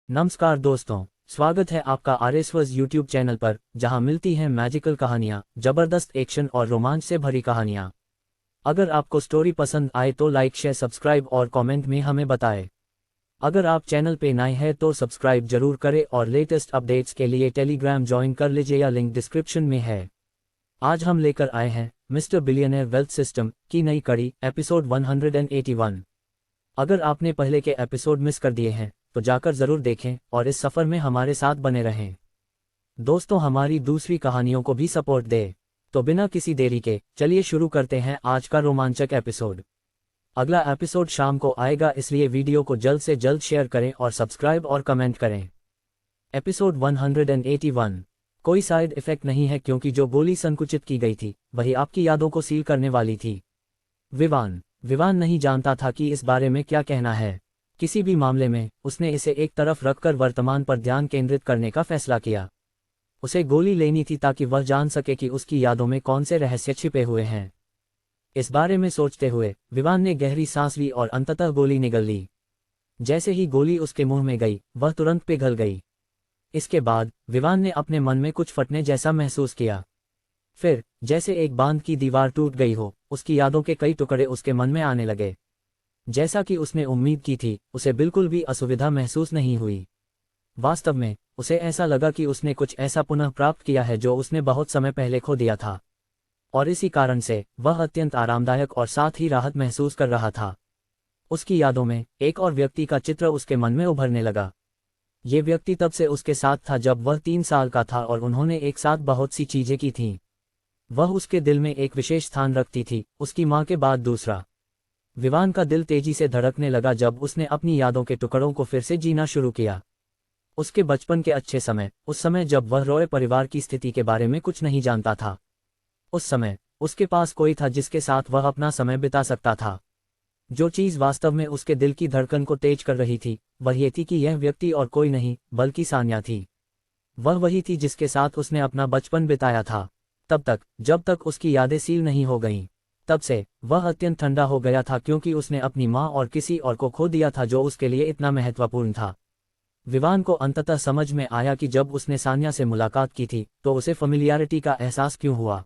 नमस्कार दोस्तों, स्वागत है आपका आरएसवर्स यूट्यूब चैनल पर, जहां मिलती हैं मैजिकल कहानियां, जबरदस्त एक्शन और रोमांच से भरी कहानियां। अगर आपको स्टोरी पसंद आए तो लाइक शेयर सब्सक्राइब और कमेंट में हमें बताएं। अगर आप चैनल पे नए हैं तो सब्सक्राइब जरूर करें और लेटेस्ट अपडेट्स के लिए टेलीग्राम ज्वाइन कर लीजिए या लिंक डिस्क्रिप्शन में है। आज हम लेकर आए हैं मिस्टर बिलियनेयर वेल्थ सिस्टम की नई कड़ी एपिसोड 181। अगर आपने पहले के एपिसोड मिस कर दिए हैं तो जाकर जरूर देखें और इस सफर में हमारे साथ बने रहें। दोस्तों, हमारी दूसरी कहानियों को भी सपोर्ट दें। तो बिना किसी देरी के चलिए शुरू करते हैं आज का रोमांचक एपिसोड। अगला एपिसोड शाम को आएगा, इसलिए वीडियो को जल्द से जल्द शेयर करें और सब्सक्राइब और कमेंट करें। एपिसोड 181। कोई साइड इफेक्ट नहीं है क्योंकि जो गोली संकुचित की गई थी वही आपकी यादों को सील करने वाली थी। विवान नहीं जानता था कि इस बारे में क्या कहना है। किसी भी मामले में उसने इसे एक तरफ रखकर वर्तमान पर ध्यान केंद्रित करने का फैसला किया। उसे गोली लेनी थी ताकि वह जान सके कि उसकी यादों में कौन से रहस्य छिपे हुए हैं। इस बारे में सोचते हुए विवान ने गहरी सांस ली और अंततः गोली निगल ली। जैसे ही गोली उसके मुंह में गई वह तुरंत पिघल गई। इसके बाद विवान ने अपने मन में कुछ फटने जैसा महसूस किया। फिर जैसे एक बांध की दीवार टूट गई हो, उसकी यादों के कई टुकड़े उसके मन में आने लगे। जैसा कि उसने उम्मीद की थी, उसे बिल्कुल भी असुविधा महसूस नहीं हुई। वास्तव में उसे ऐसा लगा कि उसने कुछ ऐसा पुनः प्राप्त किया है जो उसने बहुत समय पहले खो दिया था, और इसी कारण से वह अत्यंत आरामदायक और साथ ही राहत महसूस कर रहा था। उसकी यादों में एक और व्यक्ति का चित्र उसके मन में उभरने लगा। ये व्यक्ति तब से उसके साथ था जब वह 3 साल का था और उन्होंने एक साथ बहुत सी चीजें की थीं। वह उसके दिल में एक विशेष स्थान रखती थी, उसकी माँ के बाद दूसरा। विवान का दिल तेजी से धड़कने लगा जब उसने अपनी यादों के टुकड़ों को फिर से जीना शुरू किया। उसके बचपन के अच्छे समय, उस समय जब वह रॉय परिवार की स्थिति के बारे में कुछ नहीं जानता था। उस समय उसके पास कोई था जिसके साथ वह अपना समय बिता सकता था। जो चीज़ वास्तव में उसके दिल की धड़कन को तेज कर रही थी वह ये थी कि यह व्यक्ति और कोई नहीं बल्कि सान्या थी। वह वही थी जिसके साथ उसने अपना बचपन बिताया था। तब तक जब तक उसकी यादें सील नहीं हो गईं, तब से वह अत्यंत ठंडा हो गया था क्योंकि उसने अपनी माँ और किसी और को खो दिया था जो उसके लिए इतना महत्वपूर्ण था। विवान को अंततः समझ में आया कि जब उसने सान्या से मुलाकात की थी तो उसे फेमिलियरिटी का एहसास क्यों हुआ।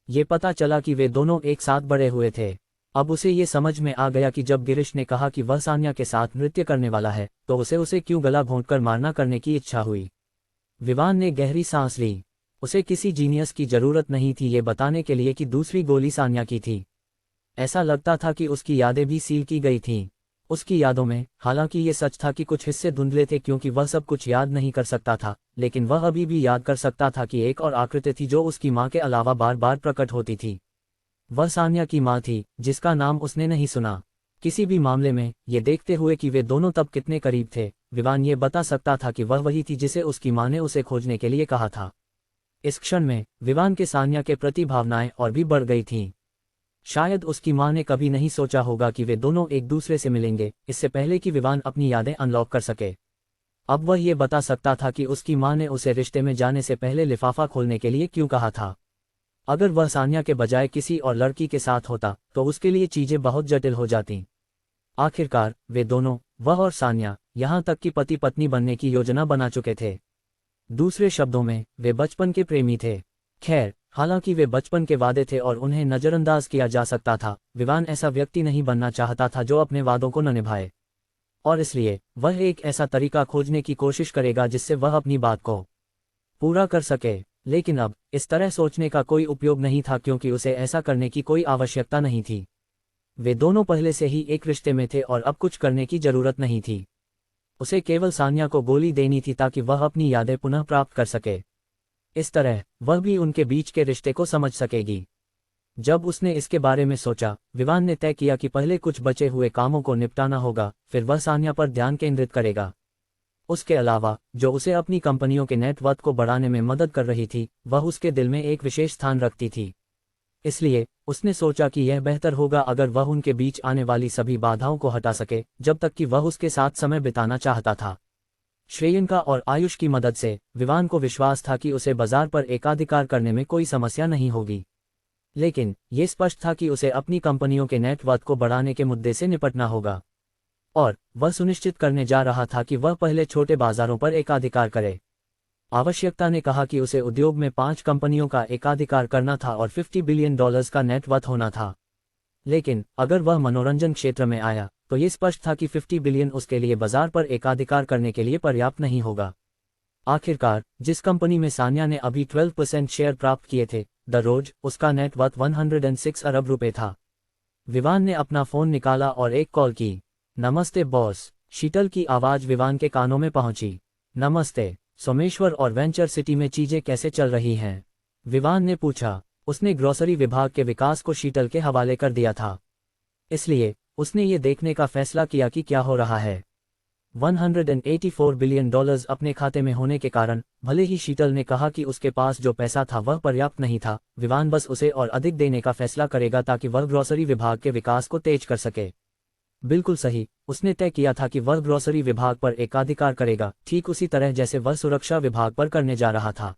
ये पता चला कि वे दोनों एक साथ बड़े हुए थे। अब उसे ये समझ में आ गया कि जब गिरीश ने कहा कि वह सान्या के साथ नृत्य करने वाला है तो उसे क्यों गला घोंटकर मारना करने की इच्छा हुई। विवान ने गहरी सांस ली। उसे किसी जीनियस की जरूरत नहीं थी ये बताने के लिए कि दूसरी गोली सान्या की थी। ऐसा लगता था कि उसकी यादें भी सील की गई थीं। उसकी यादों में हालांकि ये सच था कि कुछ हिस्से धुंधले थे क्योंकि वह सब कुछ याद नहीं कर सकता था, लेकिन वह अभी भी याद कर सकता था कि एक और आकृति थी जो उसकी माँ के अलावा बार बार प्रकट होती थी। वह सान्या की माँ थी जिसका नाम उसने नहीं सुना। किसी भी मामले में ये देखते हुए कि वे दोनों तब कितने करीब थे, विवान ये बता सकता था कि वह वही थी जिसे उसकी माँ ने उसे खोजने के लिए कहा था। इस क्षण में विवान के सान्या के प्रति भावनाएं और भी बढ़ गई थीं। शायद उसकी माँ ने कभी नहीं सोचा होगा कि वे दोनों एक दूसरे से मिलेंगे इससे पहले कि विवान अपनी यादें अनलॉक कर सके। अब वह ये बता सकता था कि उसकी माँ ने उसे रिश्ते में जाने से पहले लिफाफा खोलने के लिए क्यों कहा था। अगर वह सान्या के बजाय किसी और लड़की के साथ होता तो उसके लिए चीजें बहुत जटिल हो जातीं। आखिरकार वे दोनों, वह और सान्या, यहाँ तक कि पति पत्नी बनने की योजना बना चुके थे। दूसरे शब्दों में वे बचपन के प्रेमी थे। खैर, हालांकि वे बचपन के वादे थे और उन्हें नज़रअंदाज किया जा सकता था, विवान ऐसा व्यक्ति नहीं बनना चाहता था जो अपने वादों को न निभाए। और इसलिए वह एक ऐसा तरीका खोजने की कोशिश करेगा जिससे वह अपनी बात को पूरा कर सके। लेकिन अब इस तरह सोचने का कोई उपयोग नहीं था क्योंकि उसे ऐसा करने की कोई आवश्यकता नहीं थी। वे दोनों पहले से ही एक रिश्ते में थे और अब कुछ करने की जरूरत नहीं थी। उसे केवल सान्या को गोली देनी थी ताकि वह अपनी यादें पुनः प्राप्त कर सके। इस तरह वह भी उनके बीच के रिश्ते को समझ सकेगी। जब उसने इसके बारे में सोचा, विवान ने तय किया कि पहले कुछ बचे हुए कामों को निपटाना होगा, फिर वह सान्या पर ध्यान केंद्रित करेगा। उसके अलावा जो उसे अपनी कंपनियों के नेटवर्थ को बढ़ाने में मदद कर रही थी वह उसके दिल में एक विशेष स्थान रखती थी। इसलिए उसने सोचा कि यह बेहतर होगा अगर वह उनके बीच आने वाली सभी बाधाओं को हटा सके जब तक कि वह उसके साथ समय बिताना चाहता था। श्रेयंका और आयुष की मदद से विवान को विश्वास था कि उसे बाजार पर एकाधिकार करने में कोई समस्या नहीं होगी। लेकिन ये स्पष्ट था कि उसे अपनी कंपनियों के नेटवर्थ को बढ़ाने के मुद्दे से निपटना होगा। और वह सुनिश्चित करने जा रहा था कि वह पहले छोटे बाजारों पर एकाधिकार करे। आवश्यकता ने कहा कि उसे उद्योग में 5 कंपनियों का एकाधिकार करना था और $50 बिलियन का नेट वर्थ होना था। लेकिन अगर वह मनोरंजन क्षेत्र में आया तो ये स्पष्ट था कि 50 बिलियन उसके लिए बाजार पर एकाधिकार करने के लिए पर्याप्त नहीं होगा। आखिरकार जिस कंपनी में सान्या ने अभी 12% शेयर प्राप्त किए थे, द रोज, उसका नेट वर्थ 106 अरब रुपए था। विवान ने अपना फोन निकाला और एक कॉल की। नमस्ते बॉस, शीतल की आवाज विवान के कानों में पहुंची। नमस्ते सोमेश्वर, और वेंचर सिटी में चीजें कैसे चल रही हैं? विवान ने पूछा। उसने ग्रोसरी विभाग के विकास को शीतल के हवाले कर दिया था, इसलिए उसने ये देखने का फैसला किया कि क्या हो रहा है। $184 बिलियन अपने खाते में होने के कारण भले ही शीतल ने कहा कि उसके पास जो पैसा था वह पर्याप्त नहीं था, विवान बस उसे और अधिक देने का फैसला करेगा ताकि वह ग्रोसरी विभाग के विकास को तेज कर सके। बिल्कुल सही, उसने तय किया था कि वह ग्रोसरी विभाग पर एकाधिकार करेगा, ठीक उसी तरह जैसे वह सुरक्षा विभाग पर करने जा रहा था।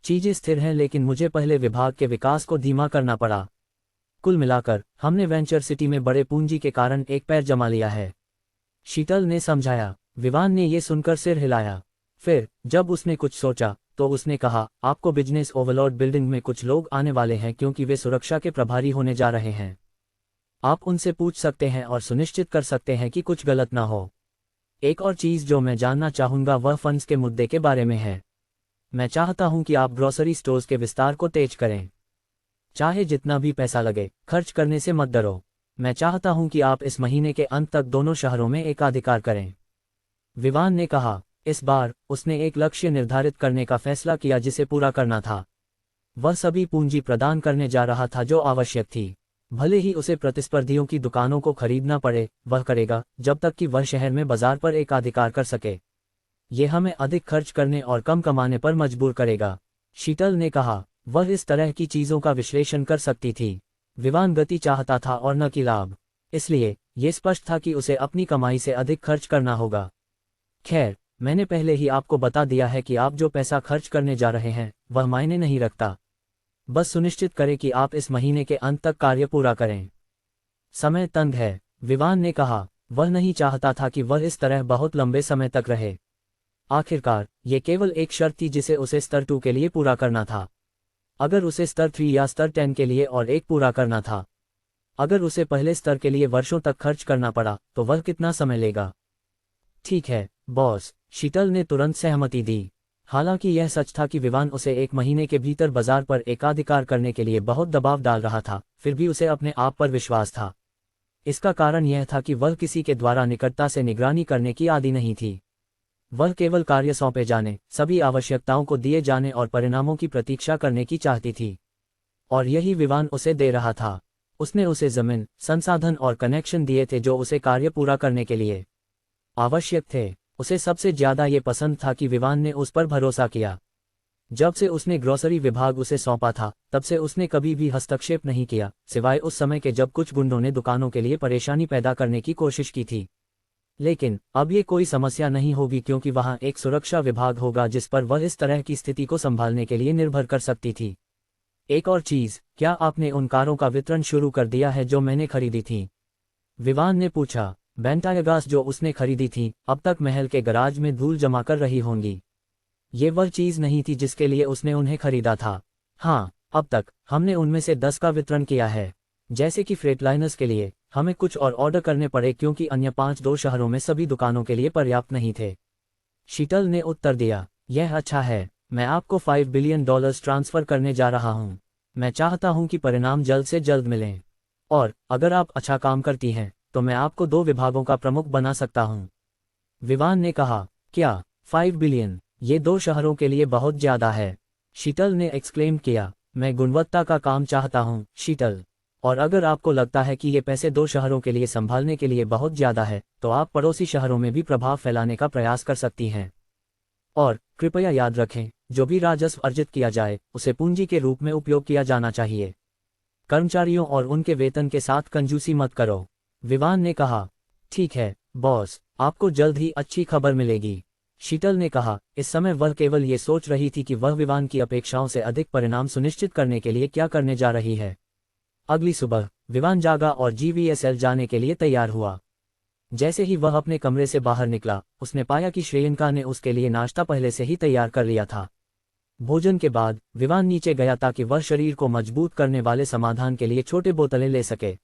चीजें स्थिर हैं, लेकिन मुझे पहले विभाग के विकास को धीमा करना पड़ा। कुल मिलाकर हमने वेंचर सिटी में बड़े पूंजी के कारण एक पैर जमा लिया है, शीतल ने समझाया। विवान ने यह सुनकर सिर हिलाया। फिर जब उसने कुछ सोचा तो उसने कहा, आपको बिजनेस ओवरलॉर्ड बिल्डिंग में कुछ लोग आने वाले हैं क्योंकि वे सुरक्षा के प्रभारी होने जा रहे हैं। आप उनसे पूछ सकते हैं और सुनिश्चित कर सकते हैं कि कुछ गलत ना हो। एक और चीज जो मैं जानना चाहूंगा वह फंड्स के मुद्दे के बारे में है। मैं चाहता हूं कि आप ग्रोसरी स्टोर्स के विस्तार को तेज करें। चाहे जितना भी पैसा लगे, खर्च करने से मत डरो। मैं चाहता हूं कि आप इस महीने के अंत तक दोनों शहरों में एकाधिकार करें। विवान ने कहा। इस बार उसने एक लक्ष्य निर्धारित करने का फैसला किया जिसे पूरा करना था। वह सभी पूंजी प्रदान करने जा रहा था जो आवश्यक थी। भले ही उसे प्रतिस्पर्धियों की दुकानों को खरीदना पड़े, वह करेगा जब तक कि वह शहर में बाजार पर एकाधिकार कर सके। यह हमें अधिक खर्च करने और कम कमाने पर मजबूर करेगा, शीतल ने कहा। वह इस तरह की चीजों का विश्लेषण कर सकती थी। विवान गति चाहता था और न कि लाभ, इसलिए यह स्पष्ट था कि उसे अपनी कमाई से अधिक खर्च करना होगा। खैर, मैंने पहले ही आपको बता दिया है कि आप जो पैसा खर्च करने जा रहे हैं वह मायने नहीं रखता। बस सुनिश्चित करें कि आप इस महीने के अंत तक कार्य पूरा करें। समय तंग है, विवान ने कहा। वह नहीं चाहता था कि वह इस तरह बहुत लंबे समय तक रहे। आखिरकार ये केवल एक शर्त थी जिसे उसे स्तर 2 के लिए पूरा करना था। अगर उसे स्तर 3 या स्तर 10 के लिए और एक पूरा करना था, अगर उसे पहले स्तर के लिए वर्षों तक खर्च करना पड़ा तो वह कितना समय लेगा? ठीक है बॉस, शीतल ने तुरंत सहमति दी। हालांकि यह सच था कि विवान उसे एक महीने के भीतर बाजार पर एकाधिकार करने के लिए बहुत दबाव डाल रहा था, फिर भी उसे अपने आप पर विश्वास था। इसका कारण यह था कि वह किसी के द्वारा निकटता से निगरानी करने की आदी नहीं थी। वह केवल कार्य सौंपे जाने, सभी आवश्यकताओं को दिए जाने और परिणामों की प्रतीक्षा करने की चाहती थी। और यही विवान उसे दे रहा था। उसने उसे जमीन, संसाधन और कनेक्शन दिए थे जो उसे कार्य पूरा करने के लिए आवश्यक थे। उसे सबसे ज्यादा ये पसंद था कि विवान ने उस पर भरोसा किया। जब से उसने ग्रोसरी विभाग उसे सौंपा था तब से उसने कभी भी हस्तक्षेप नहीं किया, सिवाय उस समय के जब कुछ गुंडों ने दुकानों के लिए परेशानी पैदा करने की कोशिश की थी। लेकिन अब ये कोई समस्या नहीं होगी क्योंकि वहां एक सुरक्षा विभाग होगा जिस पर वह इस तरह की स्थिति को संभालने के लिए निर्भर कर सकती थी। एक और चीज, क्या आपने उन कारों का वितरण शुरू कर दिया है जो मैंने खरीदी थी? विवान ने पूछा। बेंटायगास जो उसने खरीदी थी अब तक महल के गराज में धूल जमा कर रही होंगी। ये वह चीज नहीं थी जिसके लिए उसने उन्हें खरीदा था। हाँ, अब तक हमने उनमें से 10 का वितरण किया है। जैसे कि फ्रेटलाइनर्स के लिए हमें कुछ और ऑर्डर करने पड़े क्योंकि अन्य 5 शहरों में सभी दुकानों के लिए पर्याप्त नहीं थे, शीतल ने उत्तर दिया। यह अच्छा है, मैं आपको $5 बिलियन ट्रांसफर करने जा रहा हूं। मैं चाहता हूं कि परिणाम जल्द से जल्द मिलें। और अगर आप अच्छा काम करती हैं तो मैं आपको 2 विभागों का प्रमुख बना सकता हूं। विवान ने कहा। क्या 5 बिलियन? ये 2 शहरों के लिए बहुत ज्यादा है, शीतल ने एक्सक्लेम किया। मैं गुणवत्ता का काम चाहता हूं, शीतल। और अगर आपको लगता है कि ये पैसे 2 शहरों के लिए संभालने के लिए बहुत ज्यादा है तो आप पड़ोसी शहरों में भी प्रभाव फैलाने का प्रयास कर सकती हैं। और कृपया याद रखें, जो भी राजस्व अर्जित किया जाए उसे पूंजी के रूप में उपयोग किया जाना चाहिए। कर्मचारियों और उनके वेतन के साथ कंजूसी मत करो, विवान ने कहा। ठीक है बॉस, आपको जल्द ही अच्छी खबर मिलेगी, शीतल ने कहा। इस समय वह केवल ये सोच रही थी कि वह विवान की अपेक्षाओं से अधिक परिणाम सुनिश्चित करने के लिए क्या करने जा रही है। अगली सुबह विवान जागा और GVSL जाने के लिए तैयार हुआ। जैसे ही वह अपने कमरे से बाहर निकला, उसने पाया कि श्रेयंका ने उसके लिए नाश्ता पहले से ही तैयार कर लिया था। भोजन के बाद विवान नीचे गया ताकि वह शरीर को मजबूत करने वाले समाधान के लिए छोटे बोतलें ले सके।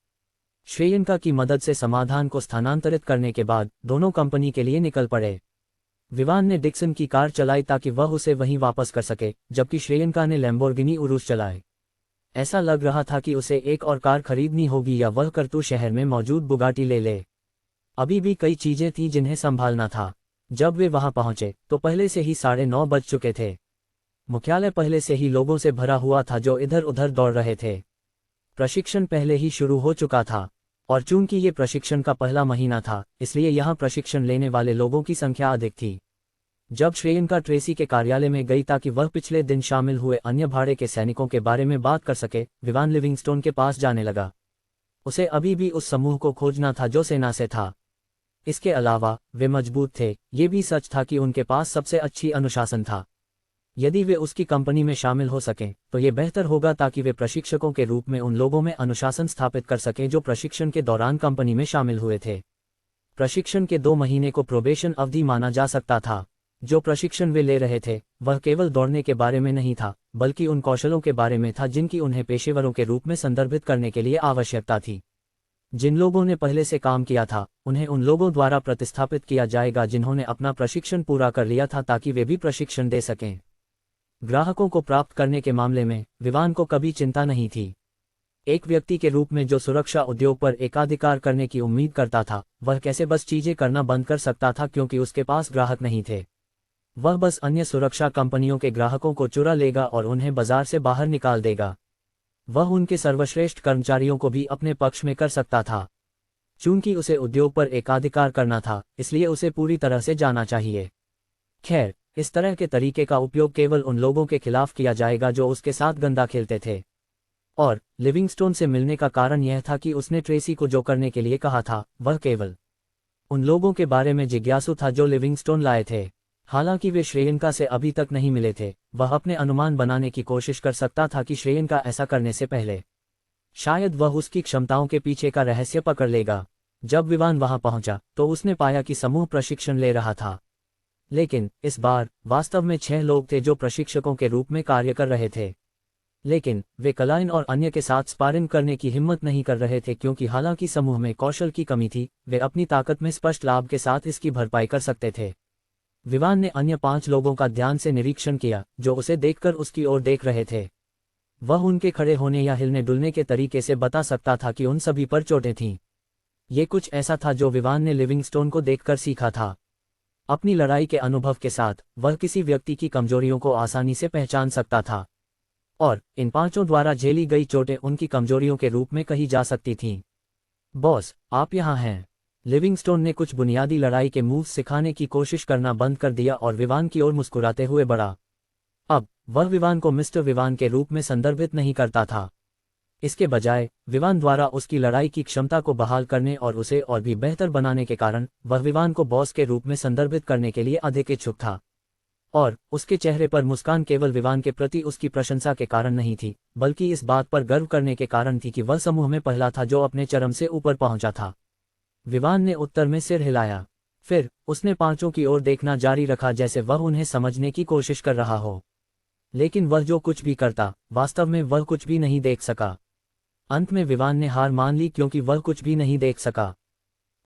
श्रेयंका की मदद से समाधान को स्थानांतरित करने के बाद दोनों कंपनी के लिए निकल पड़े। विवान ने डिक्सन की कार चलाई ताकि वह उसे वहीं वापस कर सके, जबकि श्रेयंका ने लैम्बोर्गिनी उरुस चलाए। ऐसा लग रहा था कि उसे एक और कार खरीदनी होगी या वह करतू शहर में मौजूद बुगाटी ले ले। अभी भी कई चीजें थीं जिन्हें संभालना था। जब वे वहां पहुंचे तो पहले से ही 9:30 बज चुके थे। मुख्यालय पहले से ही लोगों से भरा हुआ था जो इधर उधर दौड़ रहे थे। प्रशिक्षण पहले ही शुरू हो चुका था, और चूंकि ये प्रशिक्षण का पहला महीना था, इसलिए यहाँ प्रशिक्षण लेने वाले लोगों की संख्या अधिक थी। जब श्रेयंका ट्रेसी के कार्यालय में गई ताकि वह पिछले दिन शामिल हुए अन्य भाड़े के सैनिकों के बारे में बात कर सके, विवान लिविंगस्टोन के पास जाने लगा। उसे अभी भी उस समूह को खोजना था जो सेना से था। इसके अलावा वे मजबूत थे, ये भी सच था कि उनके पास सबसे अच्छी अनुशासन था। यदि वे उसकी कंपनी में शामिल हो सकें तो ये बेहतर होगा ताकि वे प्रशिक्षकों के रूप में उन लोगों में अनुशासन स्थापित कर सकें जो प्रशिक्षण के दौरान कंपनी में शामिल हुए थे। प्रशिक्षण के 2 महीने को प्रोबेशन अवधि माना जा सकता था। जो प्रशिक्षण वे ले रहे थे वह केवल दौड़ने के बारे में नहीं था, बल्कि उन कौशलों के बारे में था जिनकी उन्हें पेशेवरों के रूप में संदर्भित करने के लिए आवश्यकता थी। जिन लोगों ने पहले से काम किया था उन्हें उन लोगों द्वारा प्रतिस्थापित किया जाएगा जिन्होंने अपना प्रशिक्षण पूरा कर लिया था ताकि वे भी प्रशिक्षण दे सकें। ग्राहकों को प्राप्त करने के मामले में विवान को कभी चिंता नहीं थी। एक व्यक्ति के रूप में जो सुरक्षा उद्योग पर एकाधिकार करने की उम्मीद करता था, वह कैसे बस चीजें करना बंद कर सकता था क्योंकि उसके पास ग्राहक नहीं थे। वह बस अन्य सुरक्षा कंपनियों के ग्राहकों को चुरा लेगा और उन्हें बाजार से बाहर निकाल देगा। वह उनके सर्वश्रेष्ठ कर्मचारियों को भी अपने पक्ष में कर सकता था। चूंकि उसे उद्योग पर एकाधिकार करना था, इसलिए उसे पूरी तरह से जाना चाहिए। खैर, इस तरह के तरीके का उपयोग केवल उन लोगों के खिलाफ किया जाएगा जो उसके साथ गंदा खेलते थे। और लिविंगस्टोन से मिलने का कारण यह था कि उसने ट्रेसी को जो करने के लिए कहा था वह केवल उन लोगों के बारे में जिज्ञासु था जो लिविंगस्टोन लाए थे। हालांकि वे श्रेयंका से अभी तक नहीं मिले थे, वह अपने अनुमान बनाने की कोशिश कर सकता था कि श्रेयंका ऐसा करने से पहले शायद वह उसकी क्षमताओं के पीछे का रहस्य पकड़ लेगा। जब विवान वहां पहुंचा तो उसने पाया कि समूह प्रशिक्षण ले रहा था, लेकिन इस बार वास्तव में 6 लोग थे जो प्रशिक्षकों के रूप में कार्य कर रहे थे। लेकिन वे क्लाइन और अन्य के साथ स्पारिंग करने की हिम्मत नहीं कर रहे थे क्योंकि हालांकि समूह में कौशल की कमी थी, वे अपनी ताकत में स्पष्ट लाभ के साथ इसकी भरपाई कर सकते थे। विवान ने अन्य 5 लोगों का ध्यान से निरीक्षण किया जो उसे देखकर उसकी ओर देख रहे थे। वह उनके खड़े होने या हिलने डुलने के तरीके से बता सकता था कि उन सभी पर चोटें थीं। ये कुछ ऐसा था जो विवान ने लिविंगस्टोन को देखकर सीखा था। अपनी लड़ाई के अनुभव के साथ वह किसी व्यक्ति की कमजोरियों को आसानी से पहचान सकता था, और इन 5 द्वारा झेली गई चोटें उनकी कमजोरियों के रूप में कही जा सकती थीं। बॉस, आप यहाँ हैं। लिविंगस्टोन ने कुछ बुनियादी लड़ाई के मूव्स सिखाने की कोशिश करना बंद कर दिया और विवान की ओर मुस्कुराते हुए बढ़ा। अब वह विवान को मिस्टर विवान के रूप में संदर्भित नहीं करता था। इसके बजाय विवान द्वारा उसकी लड़ाई की क्षमता को बहाल करने और उसे और भी बेहतर बनाने के कारण वह विवान को बॉस के रूप में संदर्भित करने के लिए अधिक इच्छुक था। और उसके चेहरे पर मुस्कान केवल विवान के प्रति उसकी प्रशंसा के कारण नहीं थी, बल्कि इस बात पर गर्व करने के कारण थी कि वह समूह में पहला था जो अपने चरम से ऊपर पहुंचा था। विवान ने उत्तर में सिर हिलाया। फिर उसने 5 की ओर देखना जारी रखा जैसे वह उन्हें समझने की कोशिश कर रहा हो। लेकिन वह जो कुछ भी करता, वास्तव में वह कुछ भी नहीं देख सका। अंत में विवान ने हार मान ली क्योंकि वह कुछ भी नहीं देख सका।